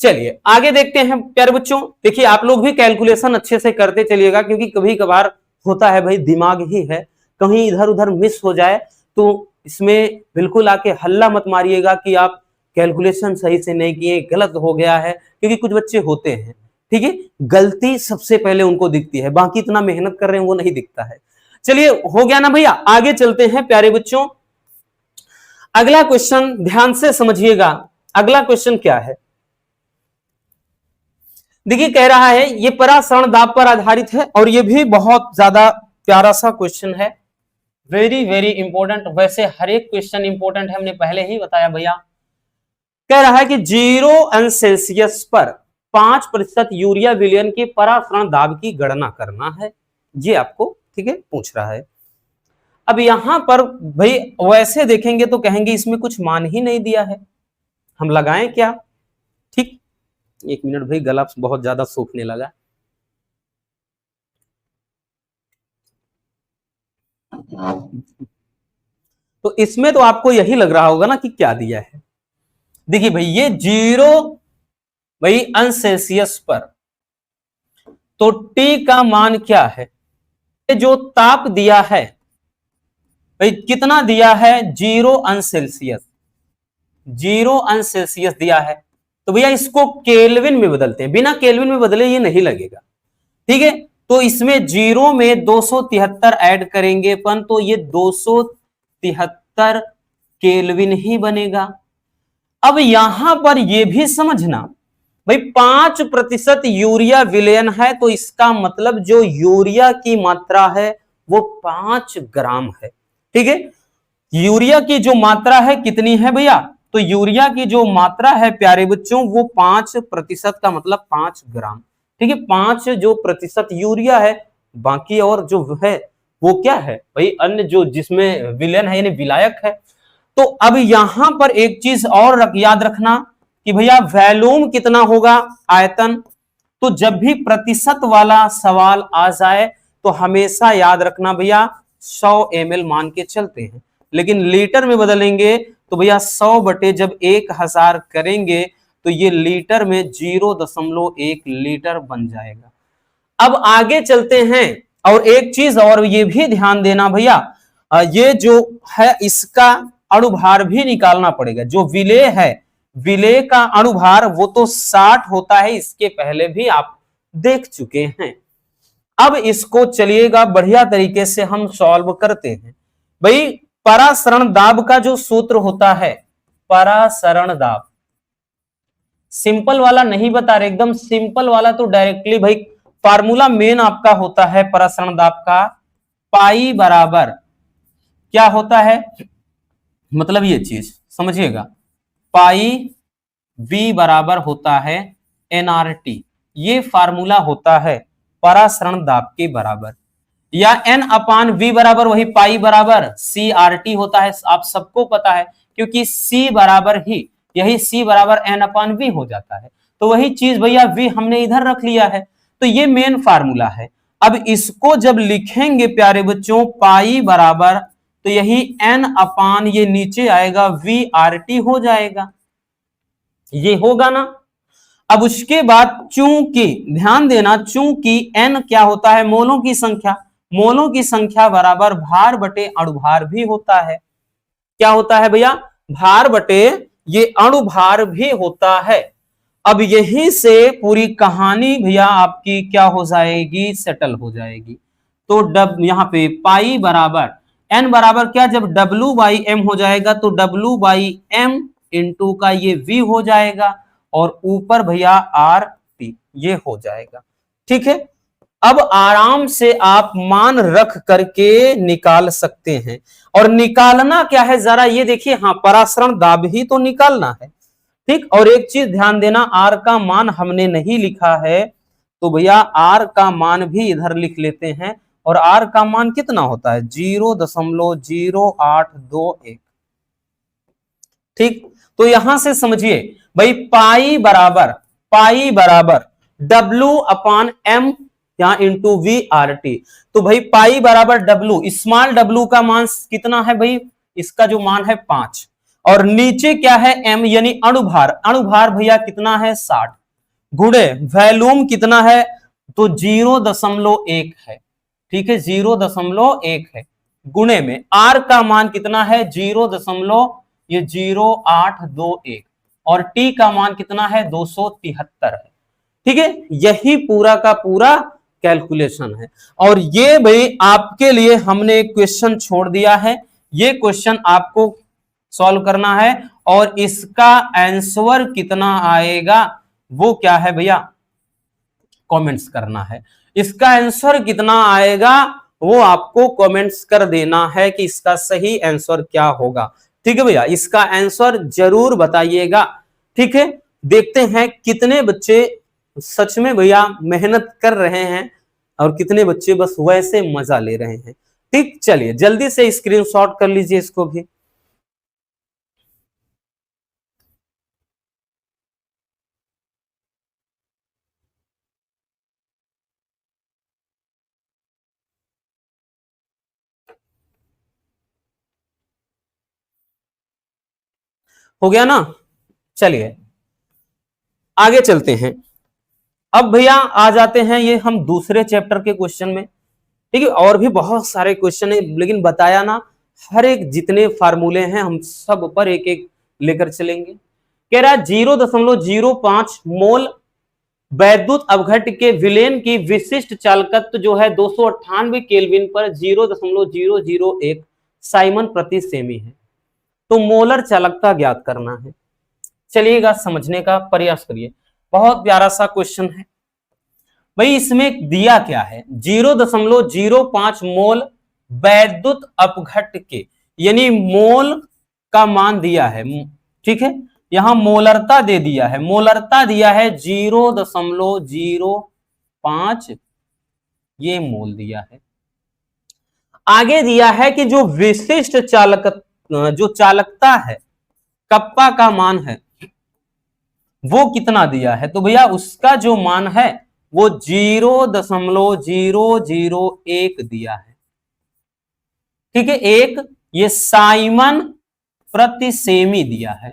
चलिए आगे देखते हैं प्यारे बच्चों। देखिए आप लोग भी कैलकुलेशन अच्छे से करते चलिएगा, क्योंकि कभी कभार होता है भाई, दिमाग ही है, कहीं इधर उधर मिस हो जाए, तो इसमें बिल्कुल आके हल्ला मत मारिएगा कि आप कैलकुलेशन सही से नहीं किए, गलत हो गया है, क्योंकि कुछ बच्चे होते हैं, ठीक है, गलती सबसे पहले उनको दिखती है, बाकी इतना मेहनत कर रहे हैं वो नहीं दिखता है। चलिए हो गया ना भैया, आगे चलते हैं प्यारे बच्चों। अगला क्वेश्चन ध्यान से समझिएगा, अगला क्वेश्चन क्या है, देखिए कह रहा है ये परासरण दाब पर आधारित है और ये भी बहुत ज्यादा प्यारा सा क्वेश्चन है, वेरी वेरी इंपॉर्टेंट। वैसे हर एक क्वेश्चन इंपॉर्टेंट है, हमने पहले ही बताया भैया। कह रहा है कि 0°C पर 5% यूरिया विलयन के परासरण दाब की गणना करना है, ये आपको ठीक है पूछ रहा है। अब यहां पर भाई वैसे देखेंगे तो कहेंगे इसमें कुछ मान ही नहीं दिया है, हम लगाएं क्या? ठीक, एक मिनट भाई, गला बहुत ज्यादा सूखने लगा। तो इसमें तो आपको यही लग रहा होगा ना कि क्या दिया है। देखिए भाई ये 0°C पर तो T का मान क्या है? ये जो ताप दिया है भाई कितना दिया है? 0°C, 0°C दिया है। तो भैया इसको केल्विन में बदलते हैं, बिना केल्विन में बदले ये नहीं लगेगा, ठीक है। तो इसमें 0 में 273 ऐड करेंगे अपन, तो ये 273 केल्विन ही बनेगा। अब यहां पर ये भी समझना भाई 5% यूरिया विलयन है, तो इसका मतलब जो यूरिया की मात्रा है वो 5 ग्राम है, ठीक है। यूरिया की जो मात्रा है कितनी है भैया? तो यूरिया की जो मात्रा है प्यारे बच्चों वो 5% का मतलब 5 ग्राम, ठीक है। 5 जो प्रतिशत यूरिया है, बाकी और जो है वो क्या है भाई? अन्य जो जिसमें विलयन है यानी विलायक है। तो अब यहां पर एक चीज और याद रखना कि भैया वॉल्यूम कितना होगा, आयतन। तो जब भी प्रतिशत वाला सवाल आ जाए तो हमेशा याद रखना भैया 100 ml मान के चलते हैं, लेकिन लीटर में बदलेंगे तो भैया 100 बटे जब 1000 करेंगे तो ये लीटर में 0.1 लीटर बन जाएगा। अब आगे चलते हैं और एक चीज और ये भी ध्यान देना भैया, ये जो है इसका अणुभार भी निकालना पड़ेगा। जो विलेय है, विलेय का अणुभार वो तो 60 होता है, इसके पहले भी आप देख चुके हैं। अब इसको चलिएगा बढ़िया तरीके से हम सॉल्व करते हैं। भाई परासरण दाब का जो सूत्र होता है, परासरण दाब, सिंपल वाला नहीं बता रहे, एकदम सिंपल वाला तो डायरेक्टली भाई फार्मूला मेन आपका होता है परासरण दाब का, पाई बराबर क्या होता है, मतलब ये चीज समझिएगा, पाई V बराबर होता है nRT, ये फार्मूला होता है परासरण दाब के बराबर, या N/V बराबर वही पाई बराबर CRT होता है, आप सबको पता है, क्योंकि C बराबर ही यही C बराबर N/V हो जाता है। तो वही चीज भैया V हमने इधर रख लिया है, तो ये मेन फार्मूला है। अब इसको जब लिखेंगे प्यारे बच्चों पाई बराबर, तो यही N/ ये नीचे आएगा VRT हो जाएगा, ये होगा ना। अब उसके बाद चूंकि ध्यान देना, चूंकि N क्या होता है? मोलों की संख्या, मोलों की संख्या बराबर भार बटे अणुभार भी होता है। क्या होता है भैया? भार बटे ये अणुभार भी होता है। अब यहीं से पूरी कहानी भैया आपकी क्या हो जाएगी? सेटल हो जाएगी। तो यहां पे पाई बराबर N बराबर क्या, जब W/M हो जाएगा तो W/M इंटू का ये V हो जाएगा, और ऊपर भैया RT ये हो जाएगा, ठीक है। अब आराम से आप मान रख करके निकाल सकते हैं। और निकालना क्या है जरा ये देखिए, हाँ परासरण दाब ही तो निकालना है, ठीक। और एक चीज ध्यान देना, R का मान हमने नहीं लिखा है, तो भैया R का मान भी इधर लिख लेते हैं। और R का मान कितना होता है? 0.0821, ठीक। तो यहां से समझिए भाई पाई बराबर W/M यहां इंटू VRT। तो भाई पाई बराबर W, स्मॉल W का मान कितना है भाई? इसका जो मान है 5, और नीचे क्या है? M यानी अणुभार, अणुभार भैया कितना है? 60, गुणे वॉल्यूम कितना है? तो 0.1 है, ठीक है, 0.1 है, गुणे में R का मान कितना है? 0.0821, और T का मान कितना है? 273 है, ठीक है। यही पूरा का पूरा कैलकुलेशन है। और ये भाई आपके लिए हमने एक क्वेश्चन छोड़ दिया है, ये क्वेश्चन आपको सॉल्व करना है, और इसका आंसर कितना आएगा वो क्या है भैया? कमेंट्स करना है। इसका आंसर कितना आएगा वो आपको कमेंट्स कर देना है कि इसका सही आंसर क्या होगा। ठीक है भैया, इसका आंसर जरूर बताइएगा। ठीक है, देखते हैं कितने बच्चे सच में भैया मेहनत कर रहे हैं और कितने बच्चे बस वैसे मजा ले रहे हैं। ठीक, चलिए जल्दी से स्क्रीनशॉट कर लीजिए इसको भी। हो गया ना? चलिए आगे चलते हैं। अब भैया आ जाते हैं ये हम दूसरे चैप्टर के क्वेश्चन में। ठीक है, और भी बहुत सारे क्वेश्चन है, लेकिन बताया ना हर एक जितने फार्मूले हैं हम सब पर एक एक लेकर चलेंगे। कह रहा है 0.05 मोल वैद्युत अपघट्य के विलेन की विशिष्ट चालकत्व जो है 298 केल्विन पर 0.001 साइमन प्रति सेमी है। तो मोलर चालकता ज्ञात करना है। चलिएगा समझने का प्रयास करिए। बहुत प्यारा सा क्वेश्चन है भाई। इसमें दिया क्या है, 0.05 मोल वैद्युत अपघट्य के, यानी मोल का मान दिया है। ठीक है, यहां मोलरता दे दिया है, मोलरता दिया है 0.05, ये मोल दिया है। आगे दिया है कि जो विशिष्ट जो चालकता है कप्पा का मान है वो कितना दिया है। तो भैया उसका जो मान है वो 0.001 दिया है। ठीक है, एक ये साइमन प्रति सेमी दिया है।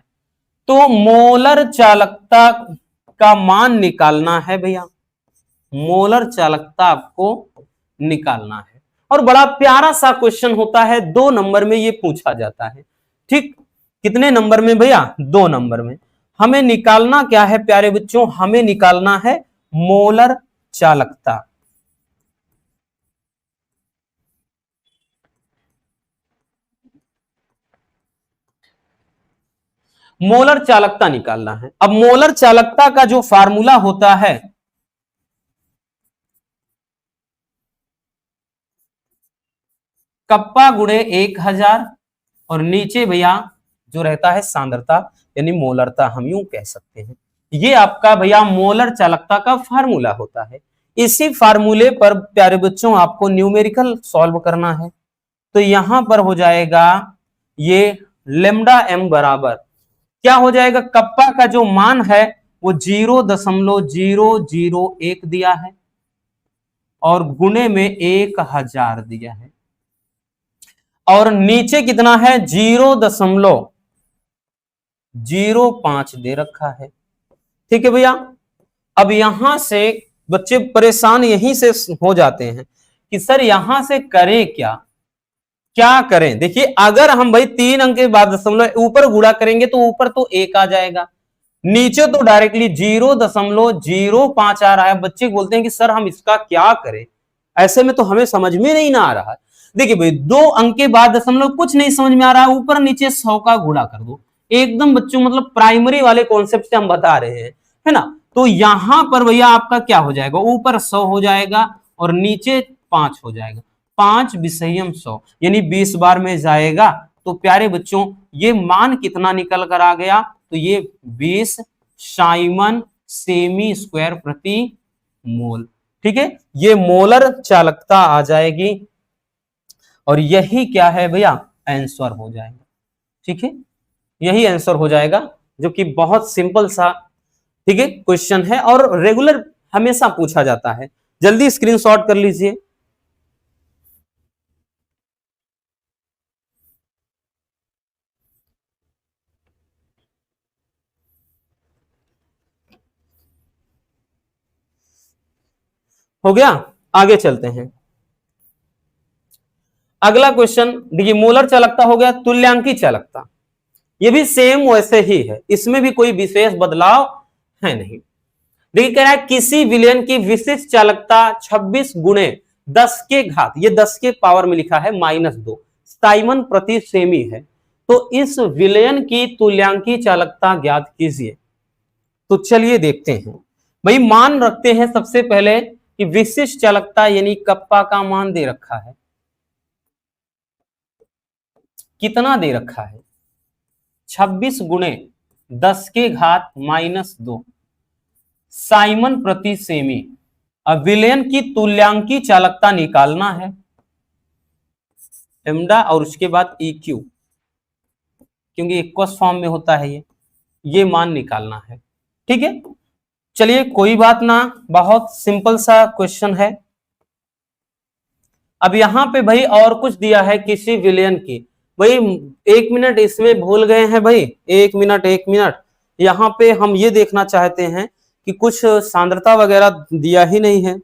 तो मोलर चालकता का मान निकालना है भैया, मोलर चालकता आपको निकालना है। और बड़ा प्यारा सा क्वेश्चन होता है, 2 नंबर में ये पूछा जाता है। ठीक, कितने नंबर में भैया? 2 नंबर में। हमें निकालना क्या है प्यारे बच्चों, हमें निकालना है मोलर चालकता। मोलर चालकता निकालना है। अब मोलर चालकता का जो फार्मूला होता है कप्पा गुणे 1000 और नीचे भैया जो रहता है सांद्रता यानी मोलरता, हम यूं कह सकते हैं। ये आपका भैया मोलर चालकता का फार्मूला होता है। इसी फार्मूले पर प्यारे बच्चों आपको न्यूमेरिकल सॉल्व करना है। तो यहां पर हो जाएगा ये लेमडा एम बराबर क्या हो जाएगा, कप्पा का जो मान है वो 0.001 दिया है और गुणे में 1000 दिया है और नीचे कितना है 0.05 दे रखा है। ठीक है भैया, अब यहां से बच्चे परेशान यहीं से हो जाते हैं कि सर यहां से करें क्या, क्या करें। देखिए अगर हम भाई 3 अंक के बाद दशमलव ऊपर गुणा करेंगे तो ऊपर तो 1 आ जाएगा, नीचे तो डायरेक्टली 0.05 आ रहा है। बच्चे बोलते हैं कि सर हम इसका क्या करें, ऐसे में तो हमें समझ में नहीं ना आ रहा है। देखिए भाई 2 अंक के बाद दशमलव कुछ नहीं समझ में आ रहा है, ऊपर नीचे 100 का गुणा कर दो। एकदम बच्चों मतलब प्राइमरी वाले कॉन्सेप्ट से हम बता रहे हैं, है ना। तो यहां पर भैया आपका क्या हो जाएगा, ऊपर 100 हो जाएगा और नीचे 5 हो जाएगा। 5 विषयम 100 यानी 20 बार में जाएगा। तो प्यारे बच्चों ये मान कितना निकल कर आ गया, तो ये 20 साइमन सेमी स्क्वायर प्रति मोल। ठीक है, ये मोलर चालकता आ जाएगी और यही क्या है भैया आंसर हो जाएगा। ठीक है, यही आंसर हो जाएगा जो कि बहुत सिंपल सा ठीक है क्वेश्चन है और रेगुलर हमेशा पूछा जाता है। जल्दी स्क्रीनशॉट कर लीजिए। हो गया, आगे चलते हैं। अगला क्वेश्चन देखिए, मोलर चालकता हो गया, तुल्यांकी चालकता ये भी सेम वैसे ही है, इसमें भी कोई विशेष बदलाव है नहीं। देखिए कह रहा है किसी विलयन की विशिष्ट चालकता 26 गुणे 10 के घात, ये 10 के पावर में लिखा है -2 साइमन प्रति सेमी है। तो इस विलयन की तुल्यांकी चालकता ज्ञात कीजिए। तो चलिए देखते हैं। भाई मान रखते हैं सबसे पहले कि विशिष्ट चालकता यानी कप्पा का मान दे रखा है, कितना दे रखा है 26 गुणे 10 के घात -2 साइमन प्रति सेमी। अब विलयन की तुल्यांकी चालकता निकालना है, लेम्डा और उसके बाद EQ, क्योंकि इक्वस फॉर्म में होता है ये मान निकालना है। ठीक है, चलिए कोई बात ना, बहुत सिंपल सा क्वेश्चन है। अब यहां पे भाई और कुछ दिया है किसी विलयन की, भाई 1 मिनट इसमें भूल गए हैं भाई, 1 मिनट यहां पे हम ये देखना चाहते हैं कि कुछ सांद्रता वगैरह दिया ही नहीं है।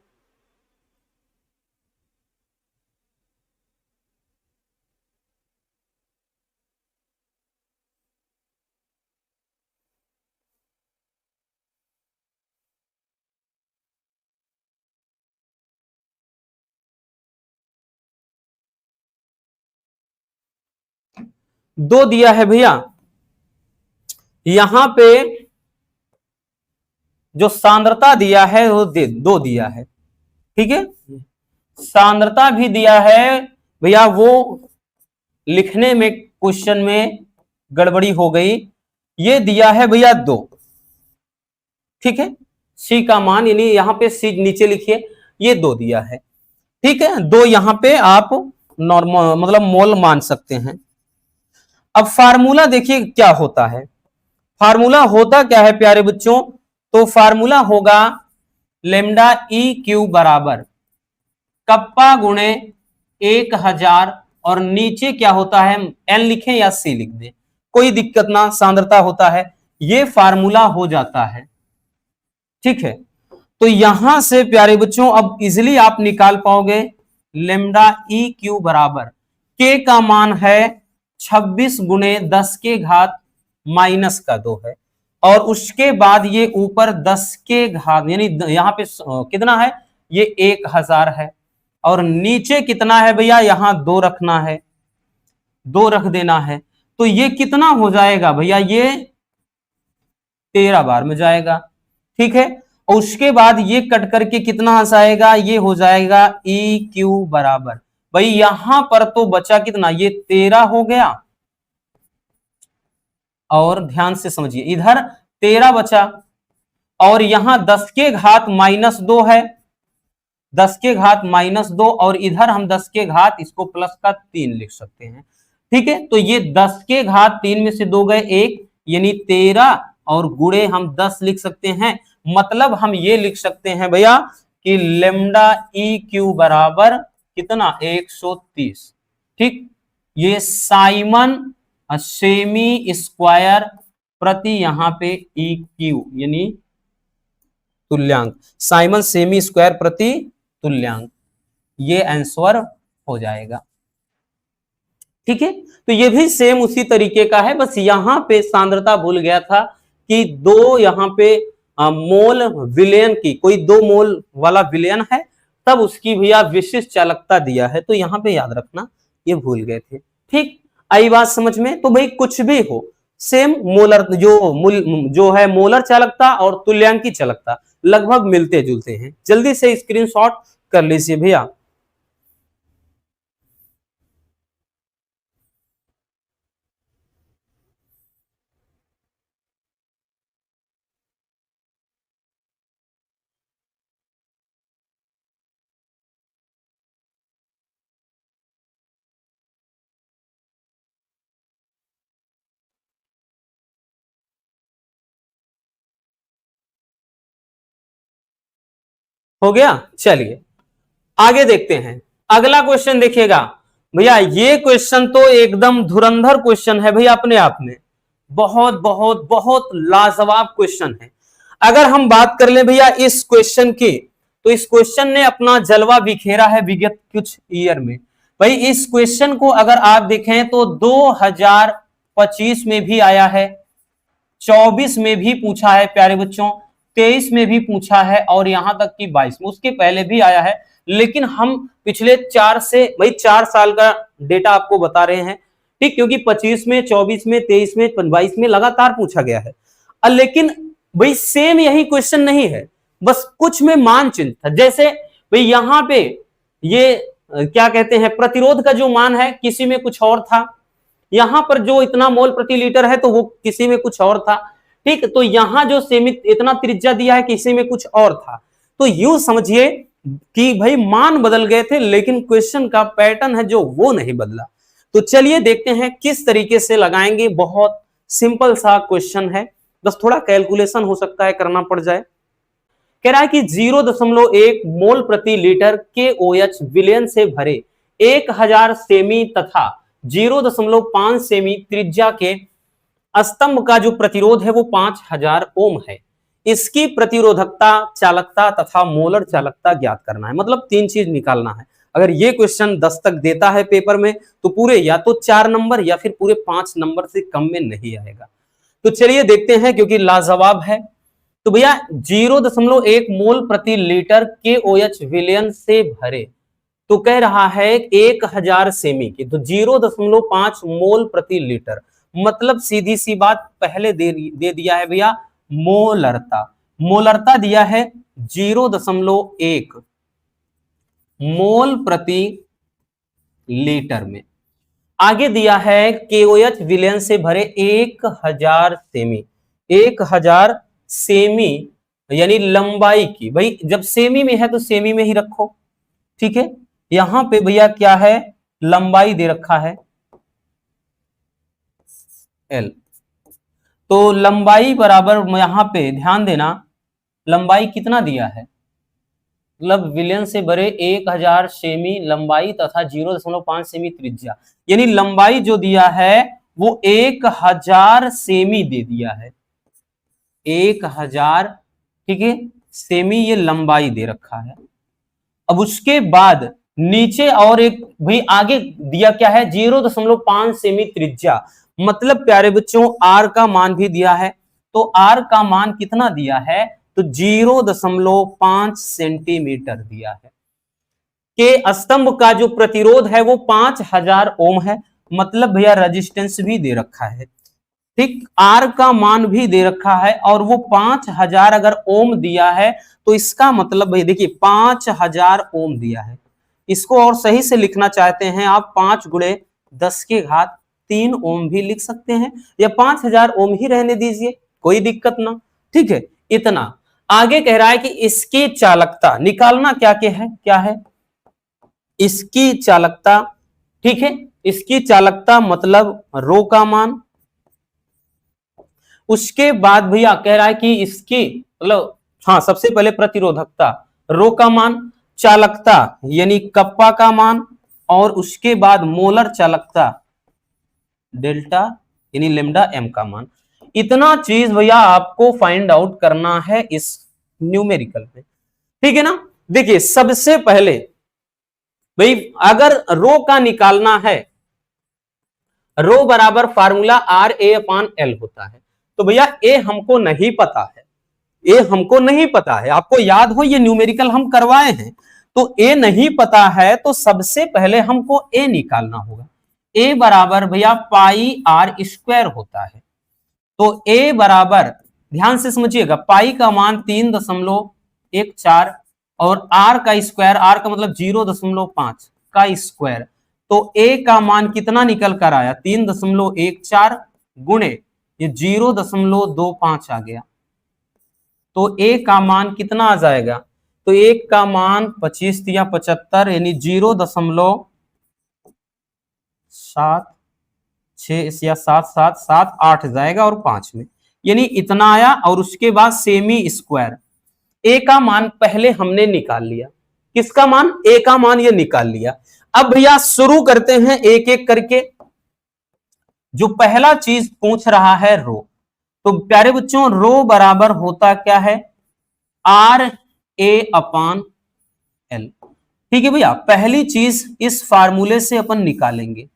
दो दिया है भैया, यहां पे जो सांद्रता दिया है वो दो दिया है। ठीक है, सांद्रता भी दिया है भैया, वो लिखने में क्वेश्चन में गड़बड़ी हो गई, ये दिया है भैया 2। ठीक है, सी का मान यानी यहां पे सी नीचे लिखिए, ये 2 दिया है। ठीक है, 2 यहां पे आप नॉर्मल मतलब मोल मान सकते हैं। अब फार्मूला देखिए क्या होता है, फार्मूला होता क्या है प्यारे बच्चों, तो फार्मूला होगा लेमडा EQ बराबर कप्पा गुणे 1000 और नीचे क्या होता है, N लिखें या C लिख दें, कोई दिक्कत ना, सांद्रता होता है, ये फार्मूला हो जाता है। ठीक है, तो यहां से प्यारे बच्चों अब इजिली आप निकाल पाओगे लेमडा EQ बराबर K का मान है 26 गुणे 10 के घात -2 है, और उसके बाद ये ऊपर 10 के घात यानी यहां पे कितना है, ये 1000 है, और नीचे कितना है भैया, यहां 2 रखना है, 2 रख देना है, तो ये कितना हो जाएगा भैया, ये 13 बार में जाएगा। ठीक है, और उसके बाद ये कट करके कितना आएगा, ये हो जाएगा EQ बराबर, भाई यहां पर तो बचा कितना, ये 13 हो गया, और ध्यान से समझिए इधर 13 बचा, और यहां 10 के घात -2 है, 10 के घात -2, और इधर हम 10 के घात इसको प्लस का 3 लिख सकते हैं। ठीक है, तो ये 10 के घात 3 में से 2 गए 1 यानी 13, और गुणे हम 10 लिख सकते हैं, मतलब हम ये लिख सकते हैं भैया कि लेमडा EQ बराबर कितना 130। ठीक, ये साइमन सेमी स्क्वायर प्रति यहां पे EQ यानी तुल्यांक, साइमन सेमी स्क्वायर प्रति तुल्यांक, ये आंसर हो जाएगा। ठीक है, तो ये भी सेम उसी तरीके का है, बस यहां पे सांद्रता भूल गया था कि 2 यहां पे मोल विलयन की, कोई 2 मोल वाला विलयन है, तब उसकी भैया विशिष्ट चालकता दिया है, तो यहां पे याद रखना, ये भूल गए थे। ठीक, आई बात समझ में, तो भाई कुछ भी हो सेम मोलर जो है मोलर चालकता और तुल्यांकी चालकता लगभग मिलते जुलते हैं। जल्दी से स्क्रीनशॉट कर लीजिए भैया। हो गया, चलिए आगे देखते हैं। अगला क्वेश्चन देखिएगा भैया, ये क्वेश्चन तो एकदम धुरंधर क्वेश्चन है भैया, अपने आप में बहुत बहुत बहुत लाजवाब क्वेश्चन है। अगर हम बात कर ले भैया इस क्वेश्चन की, तो इस क्वेश्चन ने अपना जलवा बिखेरा है विगत कुछ ईयर में। भाई इस क्वेश्चन को अगर आप देखें तो 2025 में भी आया है, 24 में भी पूछा है प्यारे बच्चों, 23 में भी पूछा है, और यहां तक कि 22 में, उसके पहले भी आया है, लेकिन हम पिछले 4 साल का डेटा आपको बता रहे हैं। ठीक, क्योंकि 25 में, 24 में, 23 में, 22 में लगातार पूछा गया है। लेकिन भाई सेम यही क्वेश्चन नहीं है, बस कुछ में मान चिन्ह था। जैसे भाई यहां पे ये क्या कहते हैं, प्रतिरोध का जो मान है किसी में कुछ और था, यहां पर जो इतना मोल प्रति लीटर है तो वो किसी में कुछ और था। ठीक, तो यहां जो सीमित इतना त्रिज्या दिया है किसी में कुछ और था। तो यूं समझिए कि भाई मान बदल गए थे लेकिन क्वेश्चन का पैटर्न है जो वो नहीं बदला। तो चलिए देखते हैं किस तरीके से लगाएंगे। बहुत सिंपल सा क्वेश्चन है, बस थोड़ा कैलकुलेशन हो सकता है करना पड़ जाए। कह रहा है कि 0.1 मोल प्रति लीटर KOH विलयन से भरे 1000 सेमी तथा 0.5 सेमी त्रिज्या के स्तंभ का जो प्रतिरोध है वो 5000 ओम है। इसकी प्रतिरोधकता, चालकता तथा मोलर चालकता ज्ञात करना है। मतलब 3 चीज निकालना है। अगर ये क्वेश्चन 10 तक देता है पेपर में तो पूरे या तो 4 नंबर या फिर पूरे 5 नंबर से कम में नहीं आएगा। तो चलिए देखते हैं, क्योंकि लाजवाब है। तो भैया 0.1 मोल प्रति लीटर KOH विलयन से भरे, तो कह रहा है 1000 सेमी की, तो 0.5 मोल प्रति लीटर, मतलब सीधी सी बात पहले दे दिया है भैया मोलरता। मोलरता दिया है 0.1 मोल प्रति लीटर में। आगे दिया है KOH विलयन से भरे 1000 सेमी। 1000 सेमी यानी लंबाई की, भाई जब सेमी में है तो सेमी में ही रखो। ठीक है, यहां पे भैया क्या है, लंबाई दे रखा है L। तो लंबाई बराबर, यहां पे ध्यान देना, लंबाई कितना दिया है, मतलब विलयन से भरे 1000 सेमी लंबाई तथा 0.5 सेमी त्रिज्या, यानी लंबाई जो दिया है वो 1000 सेमी दे दिया है। 1000, ठीक है, सेमी ये लंबाई दे रखा है। अब उसके बाद नीचे और एक भाई आगे दिया क्या है, 0.5 सेमी त्रिज्या, मतलब प्यारे बच्चों R का मान भी दिया है। तो R का मान कितना दिया है, तो 0.5 सेंटीमीटर दिया है। के स्तंभ का जो प्रतिरोध है वो 5000 ओम है, मतलब भैया रेजिस्टेंस भी दे रखा है। ठीक, R का मान भी दे रखा है और वो 5000 अगर ओम दिया है तो इसका मतलब भाई देखिए 5000 ओम दिया है। इसको और सही से लिखना चाहते हैं आप, 5 गुणे 10 के घात 3 ओम भी लिख सकते हैं, या 5000 ओम ही रहने दीजिए, कोई दिक्कत ना। ठीक है, इतना। आगे कह रहा है कि इसकी चालकता निकालना, क्या है इसकी चालकता। ठीक है, इसकी चालकता मतलब रो का मान। उसके बाद भैया कह रहा है कि इसकी मतलब, हाँ सबसे पहले प्रतिरोधकता रो का मान, चालकता यानी कप्पा का मान, और उसके बाद मोलर चालकता डेल्टा यानी लेमडा एम का मान। इतना चीज भैया आपको फाइंड आउट करना है इस न्यूमेरिकल में। ठीक है ना। देखिए सबसे पहले भाई अगर रो का निकालना है, रो बराबर फार्मूला RA/L होता है। तो भैया ए हमको नहीं पता है, ए हमको नहीं पता है, आपको याद हो ये न्यूमेरिकल हम करवाए हैं। तो ए नहीं पता है तो सबसे पहले हमको ए निकालना होगा। ए बराबर भैया पाई R स्क्वायर होता है। तो ए बराबर, ध्यान से समझिएगा, पाई का मान 3.14 और R का स्क्वायर, R का मतलब 0.5 का स्क्वायर। तो ए का मान कितना निकल कर आया, 3.14 गुणे ये 0.25 आ गया। तो ए का मान कितना आ जाएगा, तो एक का मान 25 या 75 यानी 0.76 या 7 जाएगा और 5 में, यानी इतना आया। और उसके बाद सेमी स्क्वायर, ए का मान पहले हमने निकाल लिया। किसका मान, ए का मान ये निकाल लिया। अब भैया शुरू करते हैं एक एक करके। जो पहला चीज पूछ रहा है रो, तो प्यारे बच्चों रो बराबर होता क्या है, RA/L। ठीक है भैया, पहली चीज इस फार्मूले से अपन निकालेंगे,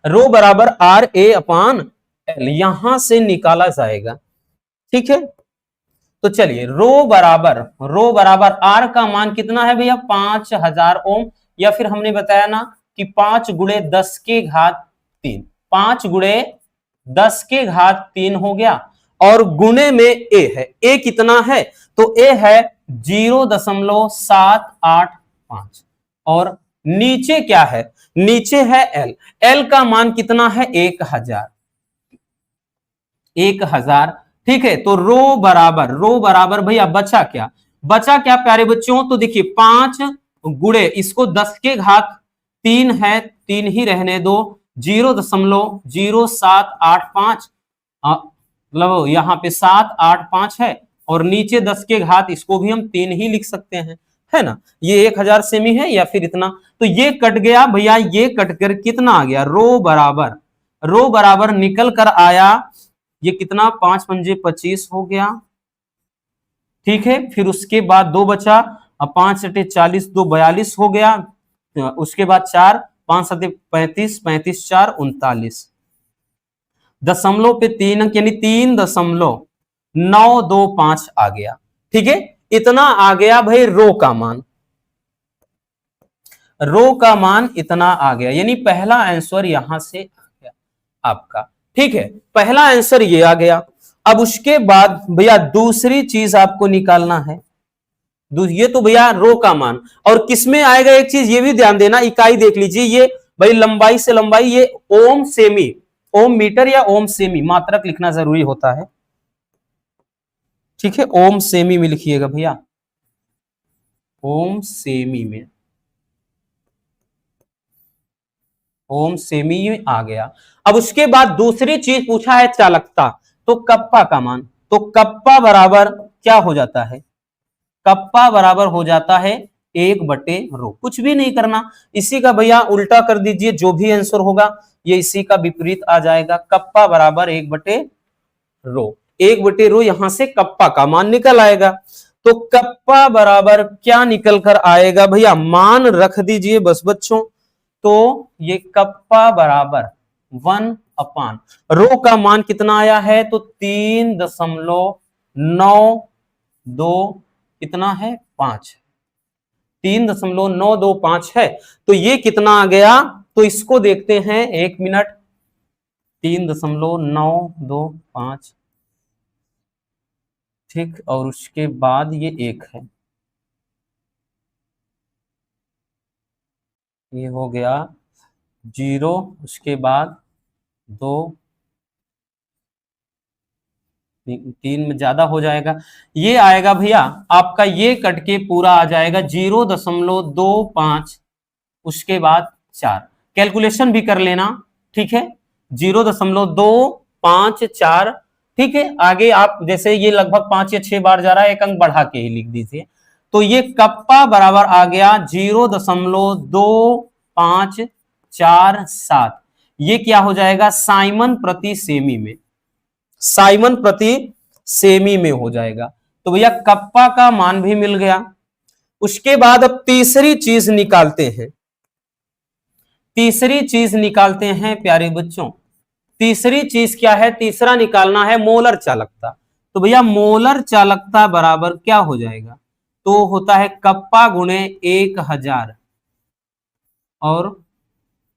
रो बराबर RA/L यहां से निकाला जाएगा। ठीक है, तो चलिए रो बराबर R का मान कितना है भैया 5000 ओम, या फिर हमने बताया ना कि 5 गुणे 10 के घात 3, 5 गुणे 10 के घात 3 हो गया। और गुणे में ए है। ए कितना है? तो ए है 0.785 और नीचे क्या है? नीचे है एल। एल का मान कितना है? 1000। 1000 ठीक है। तो रो बराबर भैया बचा क्या? बचा क्या प्यारे बच्चों? तो देखिए 5 गुणे इसको 10 के घात 3 है, 3 ही रहने दो, 0.0785 मतलब यहां पे 785 है और नीचे 10 के घात इसको भी हम 3 ही लिख सकते हैं, है ना। ये 1000 सेमी है या फिर इतना, तो ये कट गया भैया, ये कटकर कितना आ गया? रो बराबर निकल कर आया ये कितना? 5 पंजे 25 हो गया, ठीक है। फिर उसके बाद 2 बचा, अब 5 सटे 40, 2 42 हो गया। उसके बाद 4, 5 सटे 35, 35 4 39, दशमलव पे 3 अंक यानी 3.925 आ गया, ठीक है। इतना आ गया भाई रो का मान, रो का मान इतना आ गया, यानी पहला आंसर यहां से आ गया आपका, ठीक है। पहला आंसर ये आ गया। अब उसके बाद भैया दूसरी चीज आपको निकालना है। ये तो भैया रो का मान, और किसमें आएगा एक चीज ये भी ध्यान देना, इकाई देख लीजिए, ये भाई लंबाई से लंबाई, ये ओम सेमी, ओम मीटर या ओम सेमी, मात्रक लिखना जरूरी होता है, ठीक है। ओम सेमी में लिखिएगा भैया, ओम सेमी में, ओम सेमी में आ गया। अब उसके बाद दूसरी चीज पूछा है चालकता, तो कप्पा का मान, तो कप्पा बराबर क्या हो जाता है? कप्पा बराबर हो जाता है 1/रो। कुछ भी नहीं करना, इसी का भैया उल्टा कर दीजिए, जो भी आंसर होगा ये इसी का विपरीत आ जाएगा। कप्पा बराबर 1/रो, 1/रो, यहां से कप्पा का मान निकल आएगा। तो कप्पा बराबर क्या निकल कर आएगा भैया? मान रख दीजिए बस बच्चों, तो ये कप्पा बराबर 1/रो का मान कितना आया है? तो 3.92 कितना है? 5, 3.925 है। तो ये कितना आ गया? तो इसको देखते हैं, 1 मिनट, 3.925, ठीक, और उसके बाद ये 1 है, ये हो गया 0, उसके बाद 2, 3 में ज्यादा हो जाएगा, ये आएगा भैया आपका, ये कट के पूरा आ जाएगा 0.25, उसके बाद 4, कैलकुलेशन भी कर लेना, ठीक है। 0.254, ठीक है। आगे आप जैसे ये लगभग 5 या 6 बार जा रहा है, एक अंक बढ़ा के ही लिख दीजिए। तो ये कप्पा बराबर आ गया 0.2547, ये क्या हो जाएगा? साइमन प्रति सेमी में, साइमन प्रति सेमी में हो जाएगा। तो भैया कप्पा का मान भी मिल गया। उसके बाद अब तीसरी चीज निकालते हैं, तीसरी चीज निकालते हैं प्यारे बच्चों। तीसरी चीज क्या है? तीसरा निकालना है मोलर चालकता। तो भैया मोलर चालकता बराबर क्या हो जाएगा? तो होता है कप्पा गुणे 1000 और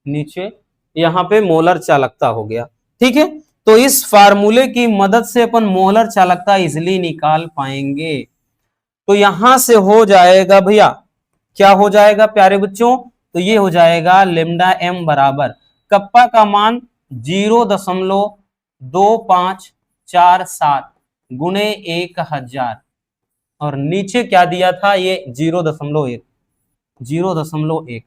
नीचे यहां पे मोलर चालकता हो गया, ठीक है। तो इस फार्मूले की मदद से अपन मोलर चालकता इजिली निकाल पाएंगे। तो यहां से हो जाएगा भैया, क्या हो जाएगा प्यारे बच्चों? तो ये हो जाएगा लेमडा एम बराबर कप्पा का मान 0.2547 गुणे 1000 और नीचे क्या दिया था? ये 0.1, 0.1।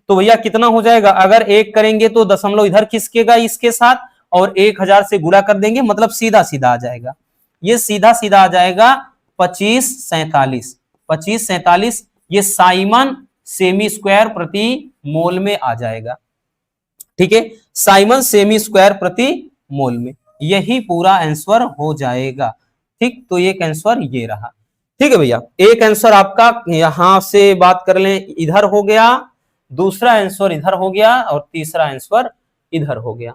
तो भैया कितना हो जाएगा? अगर 1 करेंगे तो दशमलव इधर खिसकेगा इसके साथ, और 1000 से गुणा कर देंगे, मतलब सीधा सीधा आ जाएगा, ये सीधा सीधा आ जाएगा 2547, 2547, ये साइमन सेमी स्क्वायर प्रति मोल में आ जाएगा, ठीक है। साइमन सेमी स्क्वायर प्रति मोल में, यही पूरा आंसर हो जाएगा, ठीक। तो एक आंसर ये रहा, ठीक है भैया। एक आंसर आपका यहां से बात कर लें, इधर हो गया, दूसरा आंसर इधर हो गया, और तीसरा आंसर इधर हो गया,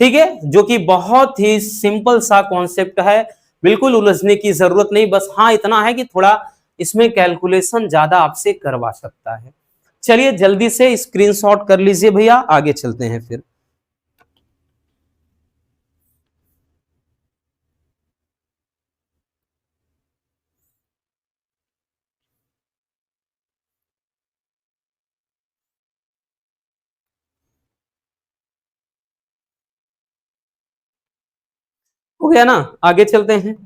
ठीक है। जो कि बहुत ही सिंपल सा कॉन्सेप्ट है, बिल्कुल उलझने की जरूरत नहीं, बस हाँ इतना है कि थोड़ा इसमें कैलकुलेशन ज्यादा आपसे करवा सकता है। चलिए जल्दी से स्क्रीनशॉट कर लीजिए भैया, आगे चलते हैं फिर। हो गया ना। आगे चलते हैं,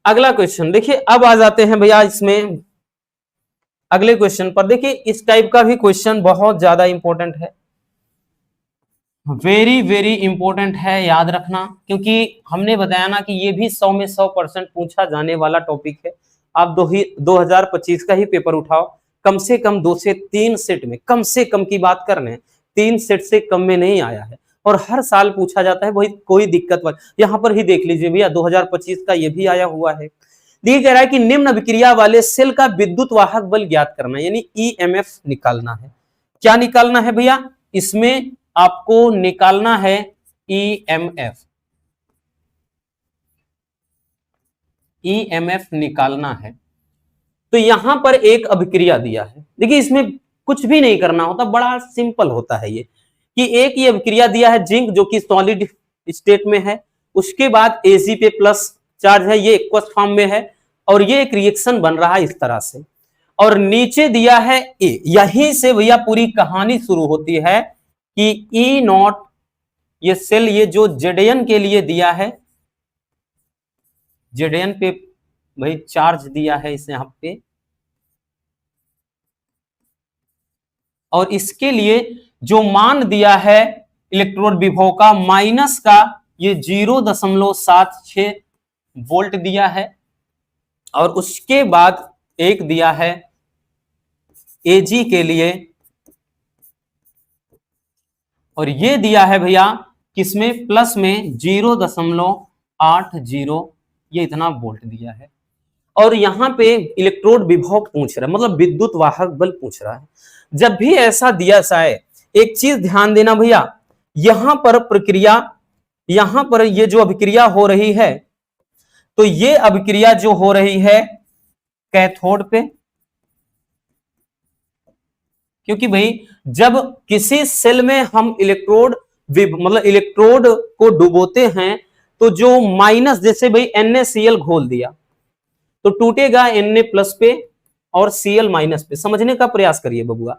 अगला क्वेश्चन देखिए। अब आ जाते हैं भैया इसमें अगले क्वेश्चन पर। देखिए इस टाइप का भी क्वेश्चन बहुत ज्यादा इंपॉर्टेंट है, वेरी वेरी इंपॉर्टेंट है, याद रखना, क्योंकि हमने बताया ना कि ये भी 100 में 100% पूछा जाने वाला टॉपिक है। आप 2025 का ही पेपर उठाओ, कम से कम 2 से 3 सेट में, कम से कम की बात कर रहे हैं, 3 सेट से कम में नहीं आया है, और हर साल पूछा जाता है, वही कोई दिक्कत वाली। यहां पर ही देख लीजिए भैया 2025 का ये भी आया हुआ है। ये कह रहा है कि निम्न अभिक्रिया वाले सेल का विद्युत वाहक बल ज्ञात करना, यानी ईएमएफ निकालना है। क्या निकालना है भैया, इसमें आपको निकालना है ईएमएफ, ईएमएफ निकालना है। तो यहां पर एक अभिक्रिया दिया है, देखिए इसमें कुछ भी नहीं करना होता, बड़ा सिंपल होता है ये, कि एक ये अभिक्रिया दिया है जिंक जो कि सॉलिड स्टेट में है, उसके बाद Ag पे प्लस चार्ज है, ये एक्वस फॉर्म में है, और ये एक रिएक्शन बन रहा है इस तरह से, और नीचे दिया है ए। यहीं से भैया पूरी कहानी शुरू होती है कि ई नॉट, ये सेल ये जो जेडेन के लिए दिया है, जेडेन पे भाई चार्ज दिया है इस यहां पे, और इसके लिए जो मान दिया है इलेक्ट्रोड विभव का माइनस का, ये 0.76 वोल्ट दिया है, और उसके बाद एक दिया है एजी के लिए, और ये दिया है भैया किसमें, प्लस में 0.80, ये इतना वोल्ट दिया है, और यहां पे इलेक्ट्रोड विभव पूछ रहा है, मतलब विद्युत वाहक बल पूछ रहा है। जब भी ऐसा दिया जाए, एक चीज ध्यान देना भैया, यहां पर प्रक्रिया, यहां पर ये जो अभिक्रिया हो रही है, तो ये अभिक्रिया जो हो रही है कैथोड पे, क्योंकि भाई जब किसी सेल में हम इलेक्ट्रोड मतलब इलेक्ट्रोड को डुबोते हैं, तो जो माइनस, जैसे भाई NaCl घोल दिया तो टूटेगा Na प्लस पे और Cl माइनस पे, समझने का प्रयास करिए बबुआ।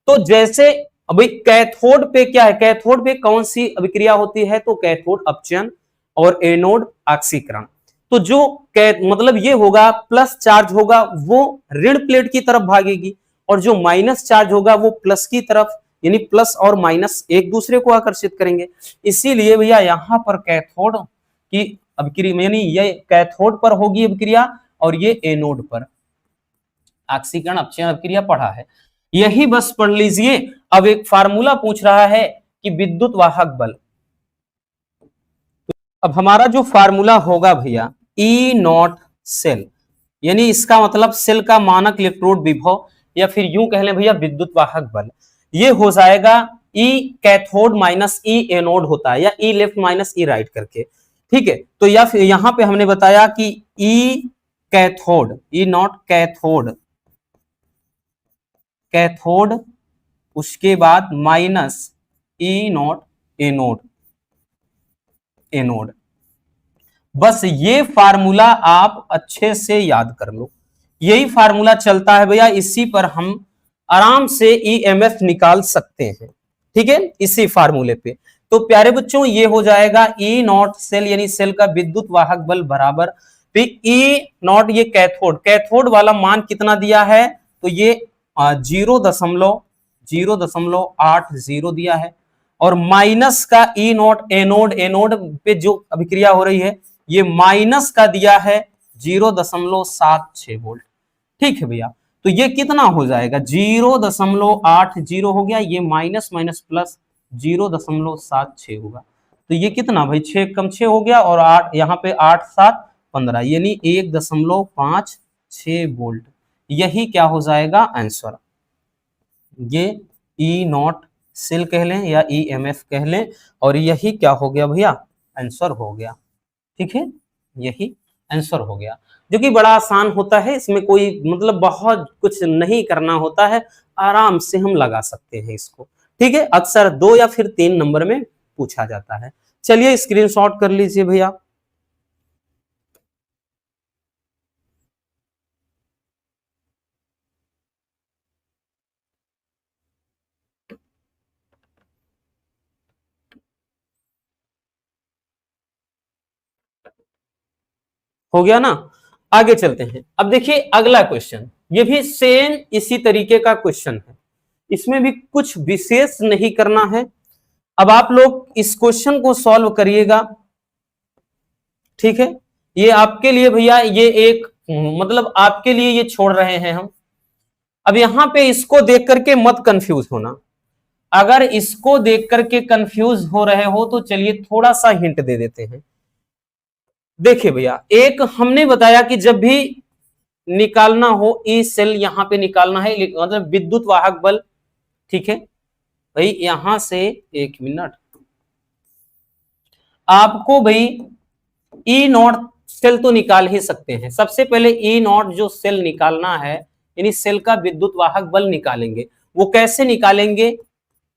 तो जैसे अभी कैथोड पे क्या है, कैथोड पे कौन सी अभिक्रिया होती है, तो कैथोड अपचयन और एनोड ऑक्सीकरण। तो जो मतलब ये होगा, प्लस चार्ज होगा वो ऋण प्लेट की तरफ भागेगी, और जो माइनस चार्ज होगा वो प्लस की तरफ, यानी प्लस और माइनस एक दूसरे को आकर्षित करेंगे। इसीलिए भैया यहां पर कैथोड की अभिक्रिया, यानी ये कैथोड पर होगी अभिक्रिया, और ये एनोड पर ऑक्सीकरण अपचयन अभिक्रिया पढ़ा है, यही बस पढ़ लीजिए। अब एक फार्मूला पूछ रहा है कि विद्युत वाहक बल, अब हमारा जो फार्मूला होगा भैया ई नॉट सेल, यानी इसका मतलब सेल का मानक इलेक्ट्रोड विभव, या फिर यूं कह लें भैया विद्युत वाहक बल, ये हो जाएगा ई कैथोड माइनस ई एनोड होता है, या ई लेफ्ट माइनस ई राइट करके, ठीक है। तो या फिर यहां पे हमने बताया कि ई कैथोड, ई नॉट कैथोड, कैथोड, उसके बाद minus E not anode, anode. बस ये फार्मूला आप अच्छे से याद कर लो, यही फार्मूला चलता है भैया, इसी पर हम आराम से ईएमएफ निकाल सकते हैं, ठीक है, इसी फार्मूले पे। तो प्यारे बच्चों ये हो जाएगा ई नॉट सेल, यानी सेल का विद्युत वाहक बल बराबर, फिर ई नॉट ये कैथोड, कैथोड वाला मान कितना दिया है, तो ये 0.080 दिया है, और माइनस का ई नॉट एनोड, एनोड पे जो अभिक्रिया हो रही है ये माइनस का दिया है 0.76 वोल्ट, ठीक है भैया। तो ये कितना हो जाएगा, 0.80 हो गया, ये माइनस माइनस प्लस 0.76 होगा, तो ये कितना भाई 6 कम 6 हो गया, और 8 यहाँ पे 8 7 15, यानी 1.56 वोल्ट, यही क्या हो जाएगा आंसर। ये ई नॉट सेल कह लें या ईएमएफ कह लें, और यही क्या हो गया भैया आंसर हो गया, ठीक है, यही आंसर हो गया, जो कि बड़ा आसान होता है, इसमें कोई मतलब बहुत कुछ नहीं करना होता है, आराम से हम लगा सकते हैं इसको, ठीक है। अक्सर 2 या फिर 3 नंबर में पूछा जाता है। चलिए स्क्रीनशॉट कर लीजिए भैया। हो गया ना। आगे चलते हैं। अब देखिए अगला क्वेश्चन, ये भी सेम इसी तरीके का क्वेश्चन है, इसमें भी कुछ विशेष नहीं करना है। अब आप लोग इस क्वेश्चन को सॉल्व करिएगा, ठीक है। ये आपके लिए भैया, ये एक मतलब आपके लिए ये छोड़ रहे हैं हम। अब यहां पे इसको देख करके मत कंफ्यूज होना, अगर इसको देख करके कंफ्यूज हो रहे हो तो चलिए थोड़ा सा हिंट दे देते हैं। देखिए भैया, एक हमने बताया कि जब भी निकालना हो ई सेल, यहां पे निकालना है, मतलब विद्युत वाहक बल, ठीक है भाई। यहां से एक मिनट, आपको भाई ई नॉट सेल तो निकाल ही सकते हैं। सबसे पहले ई नॉट जो सेल निकालना है, यानी सेल का विद्युत वाहक बल निकालेंगे। वो कैसे निकालेंगे?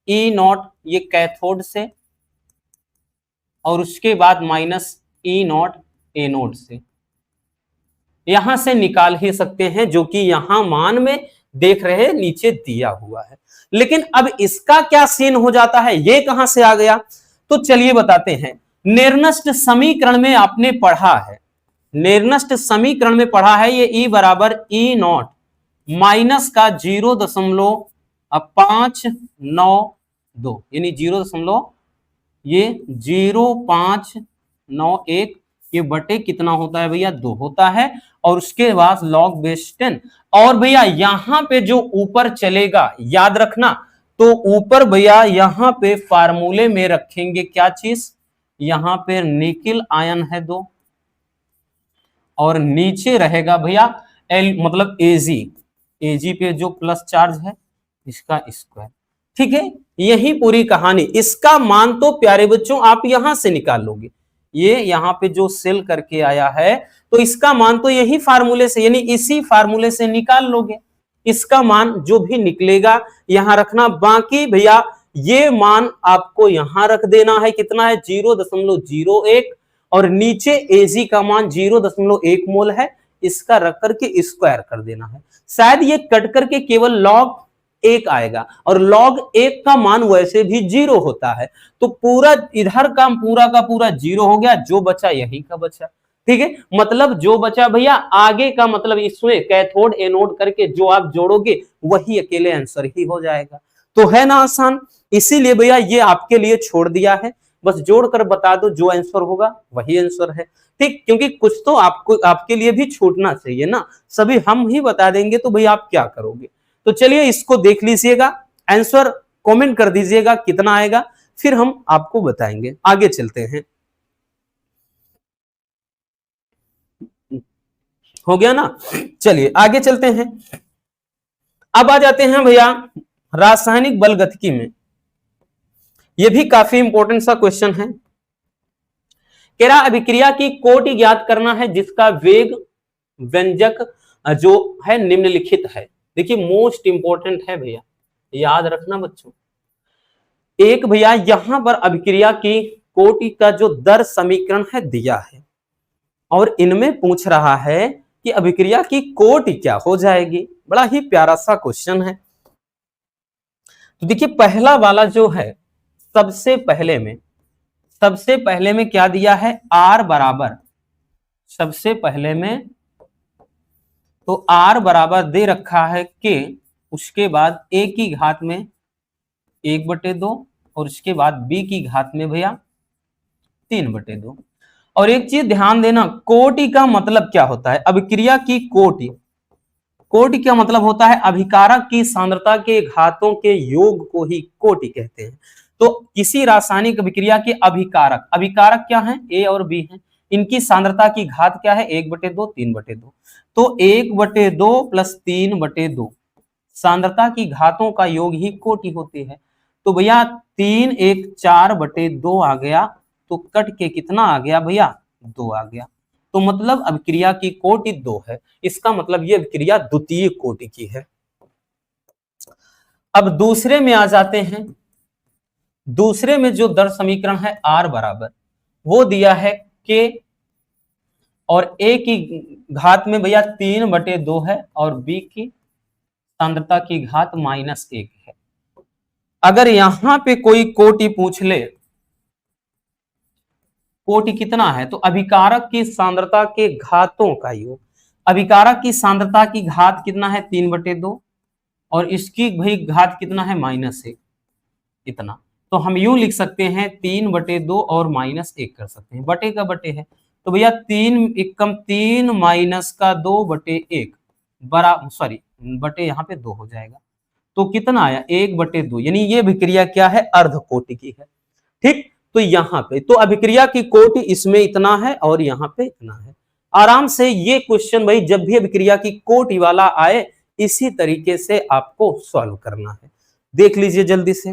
ई नॉट ये कैथोड से, और उसके बाद माइनस ई नॉट एनोड से, यहां से निकाल ही सकते हैं, जो कि यहां मान में देख रहे नीचे दिया हुआ है। लेकिन अब इसका क्या सीन हो जाता है, ये कहां से आ गया? तो चलिए बताते हैं। निर्नष्ट समीकरण में आपने पढ़ा है, निर्नष्ट समीकरण में पढ़ा है, ये ई बराबर ई नॉट माइनस का 0.592, यानी 0.0591, ये बटे कितना होता है भैया? 2 होता है। और उसके बाद लॉग बेस 10। और भैया यहां पे जो ऊपर चलेगा, याद रखना, तो ऊपर भैया यहां पे फार्मूले में रखेंगे क्या चीज? यहां पे निकिल आयन है 2, और नीचे रहेगा भैया एल मतलब एजी, एजी पे जो प्लस चार्ज है इसका स्क्वायर, ठीक है। यही पूरी कहानी। इसका मान तो प्यारे बच्चों आप यहां से निकाल लोगे, ये यहां पे जो सेल करके आया है, तो इसका मान तो यही फार्मूले से, यानी इसी फार्मूले से निकाल लोगे। इसका मान जो भी निकलेगा यहां रखना, बाकी भैया ये मान आपको यहां रख देना है। कितना है? 0.01, और नीचे एजी का मान 0.1 मोल है, इसका रख करके स्क्वायर कर देना है। शायद ये कट करके केवल लॉग 1 आएगा, और लॉग 1 का मान वैसे भी 0 होता है, तो पूरा इधर का पूरा 0 हो गया, जो बचा यही का बचा, ठीक है। मतलब जो बचा भैया आगे का, मतलब इसमें कैथोड एनोड करके जो आप जोड़ोगे वही अकेले आंसर ही हो जाएगा। तो है ना आसान, इसीलिए भैया ये आपके लिए छोड़ दिया है, बस जोड़कर बता दो, जो आंसर होगा वही आंसर है, ठीक। क्योंकि कुछ तो आपको आपके लिए भी छूटना चाहिए ना, सभी हम ही बता देंगे तो भैया आप क्या करोगे? तो चलिए इसको देख लीजिएगा, आंसर कमेंट कर दीजिएगा कितना आएगा, फिर हम आपको बताएंगे। आगे चलते हैं। हो गया ना, चलिए आगे चलते हैं। अब आ जाते हैं भैया रासायनिक बल गतिकी में। यह भी काफी इंपॉर्टेंट सा क्वेश्चन है। कह रहा अभिक्रिया की कोटि ज्ञात करना है जिसका वेग व्यंजक जो है निम्नलिखित है। देखिए मोस्ट इंपॉर्टेंट है भैया, याद रखना बच्चों। एक भैया यहां पर अभिक्रिया की कोटि का जो दर समीकरण है दिया है, और इनमें पूछ रहा है कि अभिक्रिया की कोटि क्या हो जाएगी। बड़ा ही प्यारा सा क्वेश्चन है। तो देखिए पहला वाला जो है, सबसे पहले में क्या दिया है? आर बराबर, सबसे पहले में तो आर बराबर दे रखा है के, उसके बाद ए की घात में 1/2, और उसके बाद बी की घात में भैया 3/2। और एक चीज ध्यान देना, कोटि का मतलब क्या होता है? अभिक्रिया की कोटि, कोटि क्या मतलब होता है? अभिकारक की सांद्रता के घातों के योग को ही कोटि कहते हैं। तो किसी रासायनिक अभिक्रिया के अभिकारक, अभिकारक क्या है? ए और बी है, इनकी सांद्रता की घात क्या है? 1/2 3/2। तो 1/2 प्लस 3/2 सांद्रता की घातों का योग ही कोटि होती है। तो भैया 3 1 4/2 आ गया, तो कट के कितना आ गया भैया? 2 आ गया। तो मतलब अभिक्रिया की कोटि 2 है, इसका मतलब ये अभिक्रिया द्वितीय कोटि की है। अब दूसरे में आ जाते हैं। दूसरे में जो दर समीकरण है आर बराबर, वो दिया है के, और ए की घात में भैया 3/2 है, और बी की सांद्रता की घात -1 है। अगर यहां पे कोई कोटि पूछ ले कोटि कितना है, तो अभिकारक की सांद्रता के घातों का योग। अभिकारक की सांद्रता की घात कितना है, 3/2, और इसकी भाई घात कितना है, -1, इतना। तो हम यूं लिख सकते हैं 3/2 और -1 कर सकते हैं, बटे का बटे है, तो भैया 3 एकम 3 माइनस का 2/1 बरा सॉरी बटे यहाँ पे 2 हो जाएगा। तो कितना आया, 1/2, यानी ये अभिक्रिया क्या है, अर्ध कोटि की है। ठीक, तो यहाँ पे तो अभिक्रिया की कोटि इसमें इतना है और यहाँ पे इतना है। आराम से ये क्वेश्चन भाई जब भी अभिक्रिया की कोटि वाला आए इसी तरीके से आपको सॉल्व करना है। देख लीजिए जल्दी से,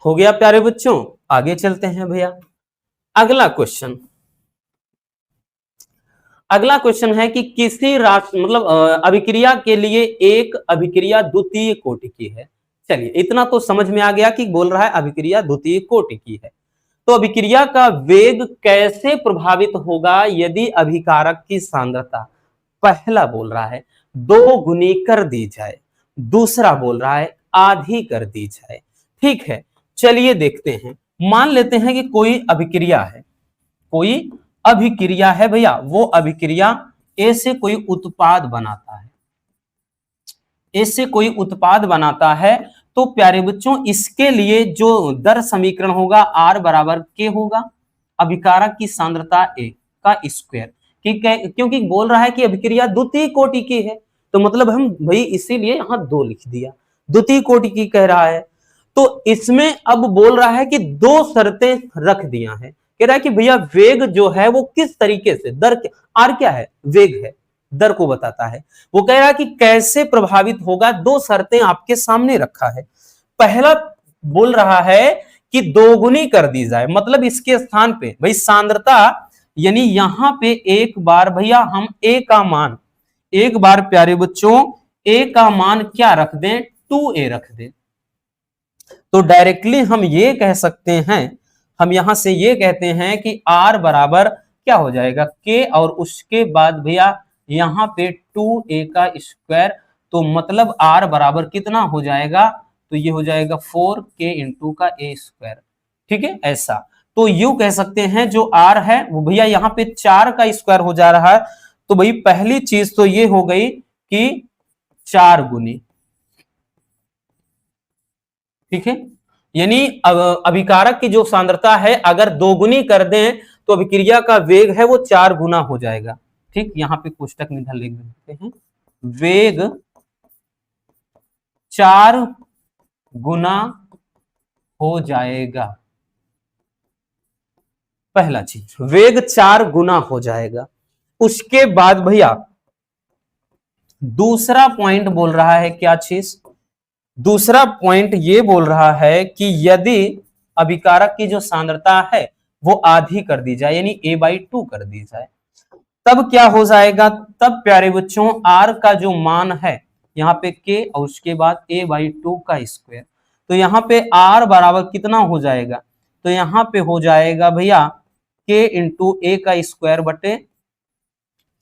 हो गया प्यारे बच्चों। आगे चलते हैं भैया। अगला क्वेश्चन, अगला क्वेश्चन है कि किसी राशि मतलब अभिक्रिया के लिए एक अभिक्रिया द्वितीय कोटि की है। चलिए इतना तो समझ में आ गया कि बोल रहा है अभिक्रिया द्वितीय कोटि की है। तो अभिक्रिया का वेग कैसे प्रभावित होगा यदि अभिकारक की सांद्रता, पहला बोल रहा है 2 गुनी कर दी जाए, दूसरा बोल रहा है आधी कर दी जाए। ठीक है, चलिए देखते हैं। मान लेते हैं कि कोई अभिक्रिया है, कोई अभिक्रिया है भैया, वो अभिक्रिया ए से कोई उत्पाद बनाता है, ए से कोई उत्पाद बनाता है, तो प्यारे बच्चों इसके लिए जो दर समीकरण होगा R बराबर के होगा अभिकारक की सांद्रता ए का स्क्वायर, क्योंकि बोल रहा है कि अभिक्रिया द्वितीय कोटि की है, तो मतलब हम भाई इसीलिए यहां 2 लिख दिया, द्वितीय कोटि की कह रहा है। तो इसमें अब बोल रहा है कि 2 शर्तें रख दिया है, कह रहा है कि भैया वेग जो है वो किस तरीके से, दर आर क्या है, वेग है, दर को बताता है। वो कह रहा है कि कैसे प्रभावित होगा, 2 शर्तें आपके सामने रखा है। पहला बोल रहा है कि 2 गुनी कर दी जाए, मतलब इसके स्थान पे भाई सांद्रता, यानी यहां पे एक बार भैया हम ए का मान, एक बार प्यारे बच्चों ए का मान क्या रख दें, 2a रख दें। तो डायरेक्टली हम ये कह सकते हैं, हम यहां से ये कहते हैं कि R बराबर क्या हो जाएगा, K, और उसके बाद भैया यहां पे 2a का स्क्वायर, तो मतलब R बराबर कितना हो जाएगा, तो ये हो जाएगा 4k इंटू का a स्क्वायर। ठीक है, ऐसा तो यूं कह सकते हैं जो R है वो भैया यहाँ पे 4 का स्क्वायर हो जा रहा है, तो भाई पहली चीज तो ये हो गई कि 4 गुनी। ठीक है, यानी अभिकारक की जो सांद्रता है अगर 2 गुनी कर दें तो अभिक्रिया का वेग है वो 4 गुना हो जाएगा। ठीक, यहां पे कोष्टक में इधर लिख देते हैं, वेग 4 गुना हो जाएगा। पहला चीज वेग 4 गुना हो जाएगा। उसके बाद भैया दूसरा पॉइंट बोल रहा है, क्या चीज, दूसरा पॉइंट ये बोल रहा है कि यदि अभिकारक की जो सांद्रता है वो आधी कर दी जाए, यानी a/2 कर दी जाए, तब क्या हो जाएगा, तब प्यारे बच्चों R का जो मान है यहाँ पे K और उसके बाद a/2 का स्क्वायर, तो यहाँ पे R बराबर कितना हो जाएगा, तो यहाँ पे हो जाएगा भैया K इंटू a का स्क्वायर बटे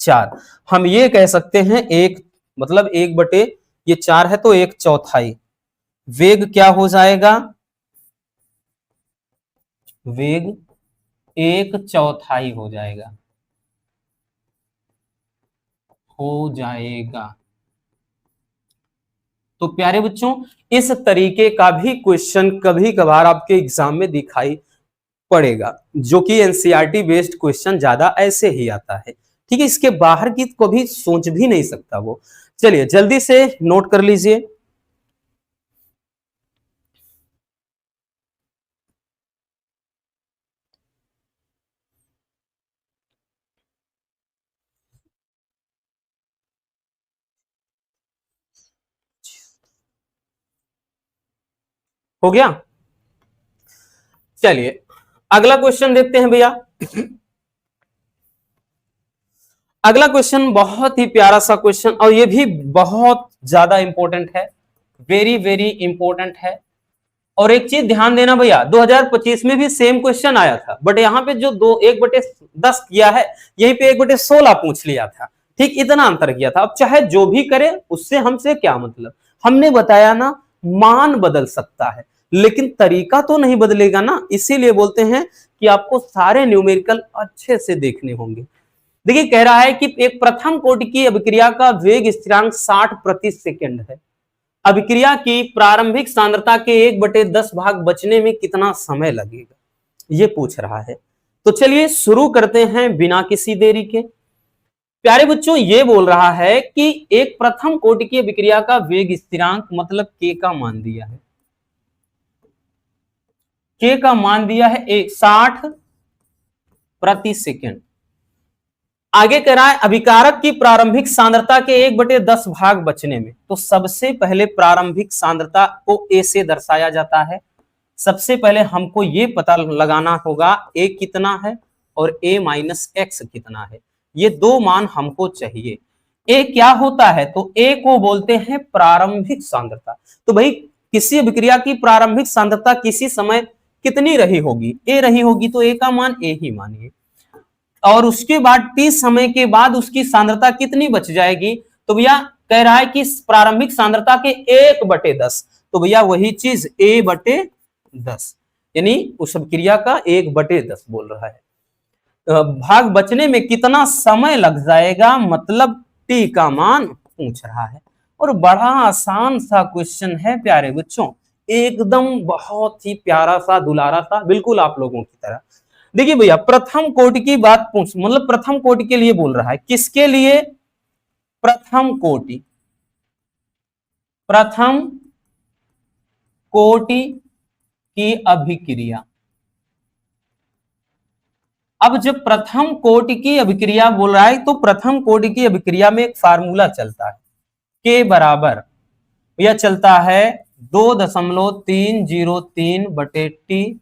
4। हम ये कह सकते हैं एक मतलब 1 ये 4 है तो 1/4, वेग क्या हो जाएगा, वेग 1/4 हो जाएगा, हो जाएगा। तो प्यारे बच्चों इस तरीके का भी क्वेश्चन कभी कभार आपके एग्जाम में दिखाई पड़ेगा, जो कि एनसीईआरटी बेस्ड क्वेश्चन ज्यादा ऐसे ही आता है। ठीक है, इसके बाहर की कभी सोच भी नहीं सकता वो। चलिए जल्दी से नोट कर लीजिए। हो गया, चलिए अगला क्वेश्चन देखते हैं भैया। अगला क्वेश्चन बहुत ही प्यारा सा क्वेश्चन और ये भी बहुत ज्यादा इंपॉर्टेंट है, वेरी वेरी इंपॉर्टेंट है। और एक चीज ध्यान देना भैया, 2025 में भी सेम क्वेश्चन आया था, बट यहाँ पे जो 1/10 किया है, यहीं पे 1/16 पूछ लिया था। ठीक, इतना अंतर किया था। अब चाहे जो भी करे उससे हमसे क्या मतलब, हमने बताया ना मान बदल सकता है, लेकिन तरीका तो नहीं बदलेगा ना, इसीलिए बोलते हैं कि आपको सारे न्यूमेरिकल अच्छे से देखने होंगे। देखिए कह रहा है कि एक प्रथम कोटि की अभिक्रिया का वेग स्थिरांक 60 प्रति सेकंड है। अभिक्रिया की प्रारंभिक सांद्रता के 1/10 भाग बचने में कितना समय लगेगा, ये पूछ रहा है। तो चलिए शुरू करते हैं बिना किसी देरी के। प्यारे बच्चों, ये बोल रहा है कि एक प्रथम कोटि की अभिक्रिया का वेग स्थिरांक मतलब के का मान दिया है, के का मान दिया है 60 प्रति सेकंड। आगे कह रहा है अभिकारक की प्रारंभिक सांद्रता के 1/10 भाग बचने में। तो सबसे पहले प्रारंभिक सांद्रता को ए से दर्शाया जाता है। सबसे पहले हमको ये पता लगाना होगा ए कितना है और ए माइनस एक्स कितना है, ये दो मान हमको चाहिए। ए क्या होता है, तो ए को बोलते हैं प्रारंभिक सांद्रता। तो भाई किसी अभिक्रिया की प्रारंभिक सांद्रता किसी समय कितनी रही होगी, ए रही होगी, तो ए का मान ए ही मानिए। और उसके बाद टी समय के बाद उसकी सांद्रता कितनी बच जाएगी, तो भैया कह रहा है कि प्रारंभिक सांद्रता के 1/10, तो भैया वही चीज a/10, यानी उस अभिक्रिया का 1/10 बोल रहा है। भाग बचने में कितना समय लग जाएगा, मतलब टी का मान पूछ रहा है। और बड़ा आसान सा क्वेश्चन है प्यारे बच्चों, एकदम बहुत ही प्यारा सा दुलारा सा, बिल्कुल आप लोगों की तरह। देखिए भैया प्रथम कोटि की बात पूछ, मतलब प्रथम कोटि के लिए बोल रहा है, किसके लिए, प्रथम कोटि, प्रथम कोटि की अभिक्रिया। अब जब प्रथम कोटि की अभिक्रिया बोल रहा है, तो प्रथम कोटि की अभिक्रिया में एक फार्मूला चलता है, के बराबर यह चलता है 2.303/t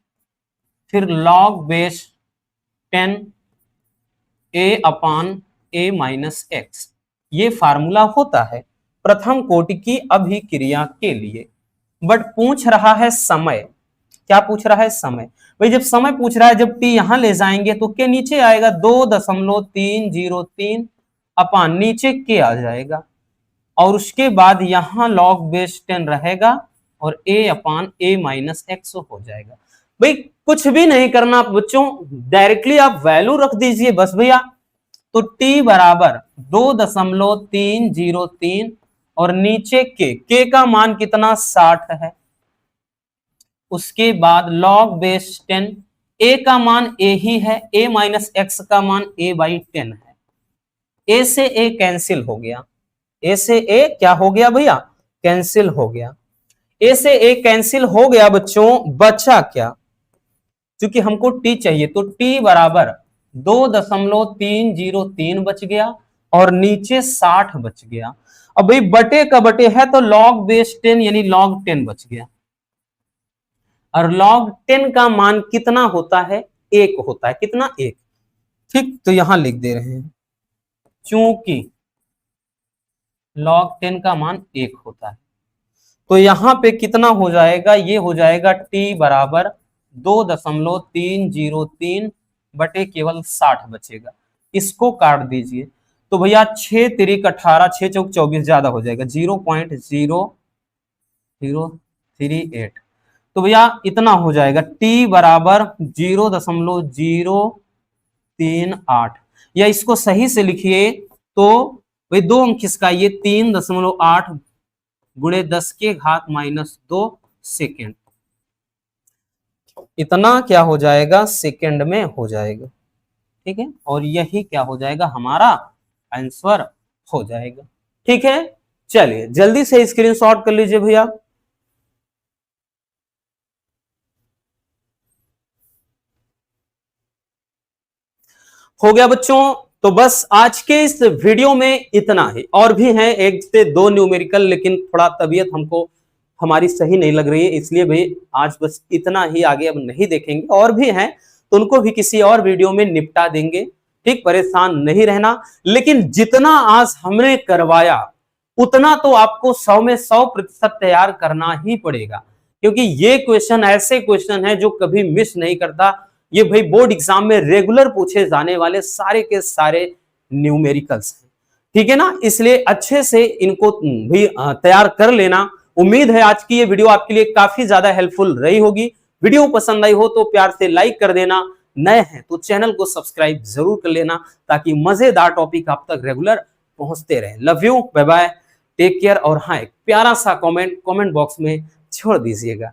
फिर log बेस 10 a/a-x, ये फार्मूला होता है प्रथम कोटि की अभिक्रिया के लिए। बट पूछ रहा है समय, क्या पूछ रहा है, समय। भाई जब समय पूछ रहा है, जब टी यहां ले जाएंगे तो के नीचे आएगा 2.303 अपान नीचे के आ जाएगा, और उसके बाद यहां log बेस 10 रहेगा और a/a-x हो जाएगा। भाई कुछ भी नहीं करना बच्चों, डायरेक्टली आप वैल्यू रख दीजिए बस भैया। तो t बराबर 2.303 और नीचे के का मान कितना 60 है। उसके बाद log बेस 10, a का मान a ही है, a-x का मान a/10 है। a से a कैंसिल हो गया, a से a क्या हो गया भैया, कैंसिल हो गया। a से a कैंसिल हो गया बच्चों, बचा क्या, क्योंकि हमको t चाहिए, तो t बराबर 2.303 बच गया और नीचे 60 बच गया। अब भाई बटे का बटे है तो log बेस 10 यानी log 10 बच गया, और log 10 का मान कितना होता है, 1 होता है, कितना 1। ठीक, तो यहां लिख दे रहे हैं चूंकि log 10 का मान 1 होता है, तो यहां पे कितना हो जाएगा, ये हो जाएगा t बराबर 2.303 बटे केवल 60 बचेगा। इसको काट दीजिए तो भैया 6 तिरिक 18, 6 चौक 24 ज्यादा हो जाएगा 0.0038, तो भैया इतना हो जाएगा t बराबर 0.038, या इसको सही से लिखिए तो भाई 2 अंक किसका, ये 3.8 गुणे 10⁻⁻2 सेकेंड, इतना क्या हो जाएगा, सेकेंड में हो जाएगा। ठीक है, और यही क्या हो जाएगा, हमारा आंसर हो जाएगा। ठीक है, चलिए जल्दी से स्क्रीनशॉट कर लीजिए भैया। हो गया बच्चों, तो बस आज के इस वीडियो में इतना ही। और भी हैं 1 से 2 न्यूमेरिकल, लेकिन थोड़ा तबीयत हमको हमारी सही नहीं लग रही है, इसलिए भाई आज बस इतना ही, आगे अब नहीं देखेंगे। और भी हैं तो उनको भी किसी और वीडियो में निपटा देंगे। ठीक, परेशान नहीं रहना, लेकिन जितना आज हमने करवाया उतना तो आपको 100 में 100% तैयार करना ही पड़ेगा, क्योंकि ये क्वेश्चन ऐसे क्वेश्चन है जो कभी मिस नहीं करता। ये भाई बोर्ड एग्जाम में रेगुलर पूछे जाने वाले सारे के सारे न्यूमेरिकल्स हैं। ठीक है ना, इसलिए अच्छे से इनको भी तैयार कर लेना, उम्मीद है आज की ये वीडियो आपके लिए काफी ज्यादा हेल्पफुल रही होगी। वीडियो पसंद आई हो तो प्यार से लाइक कर देना, नए हैं तो चैनल को सब्सक्राइब जरूर कर लेना ताकि मजेदार टॉपिक आप तक रेगुलर पहुंचते रहे। Love you, bye bye, take care. और हाँ, एक प्यारा सा कमेंट बॉक्स में छोड़ दीजिएगा।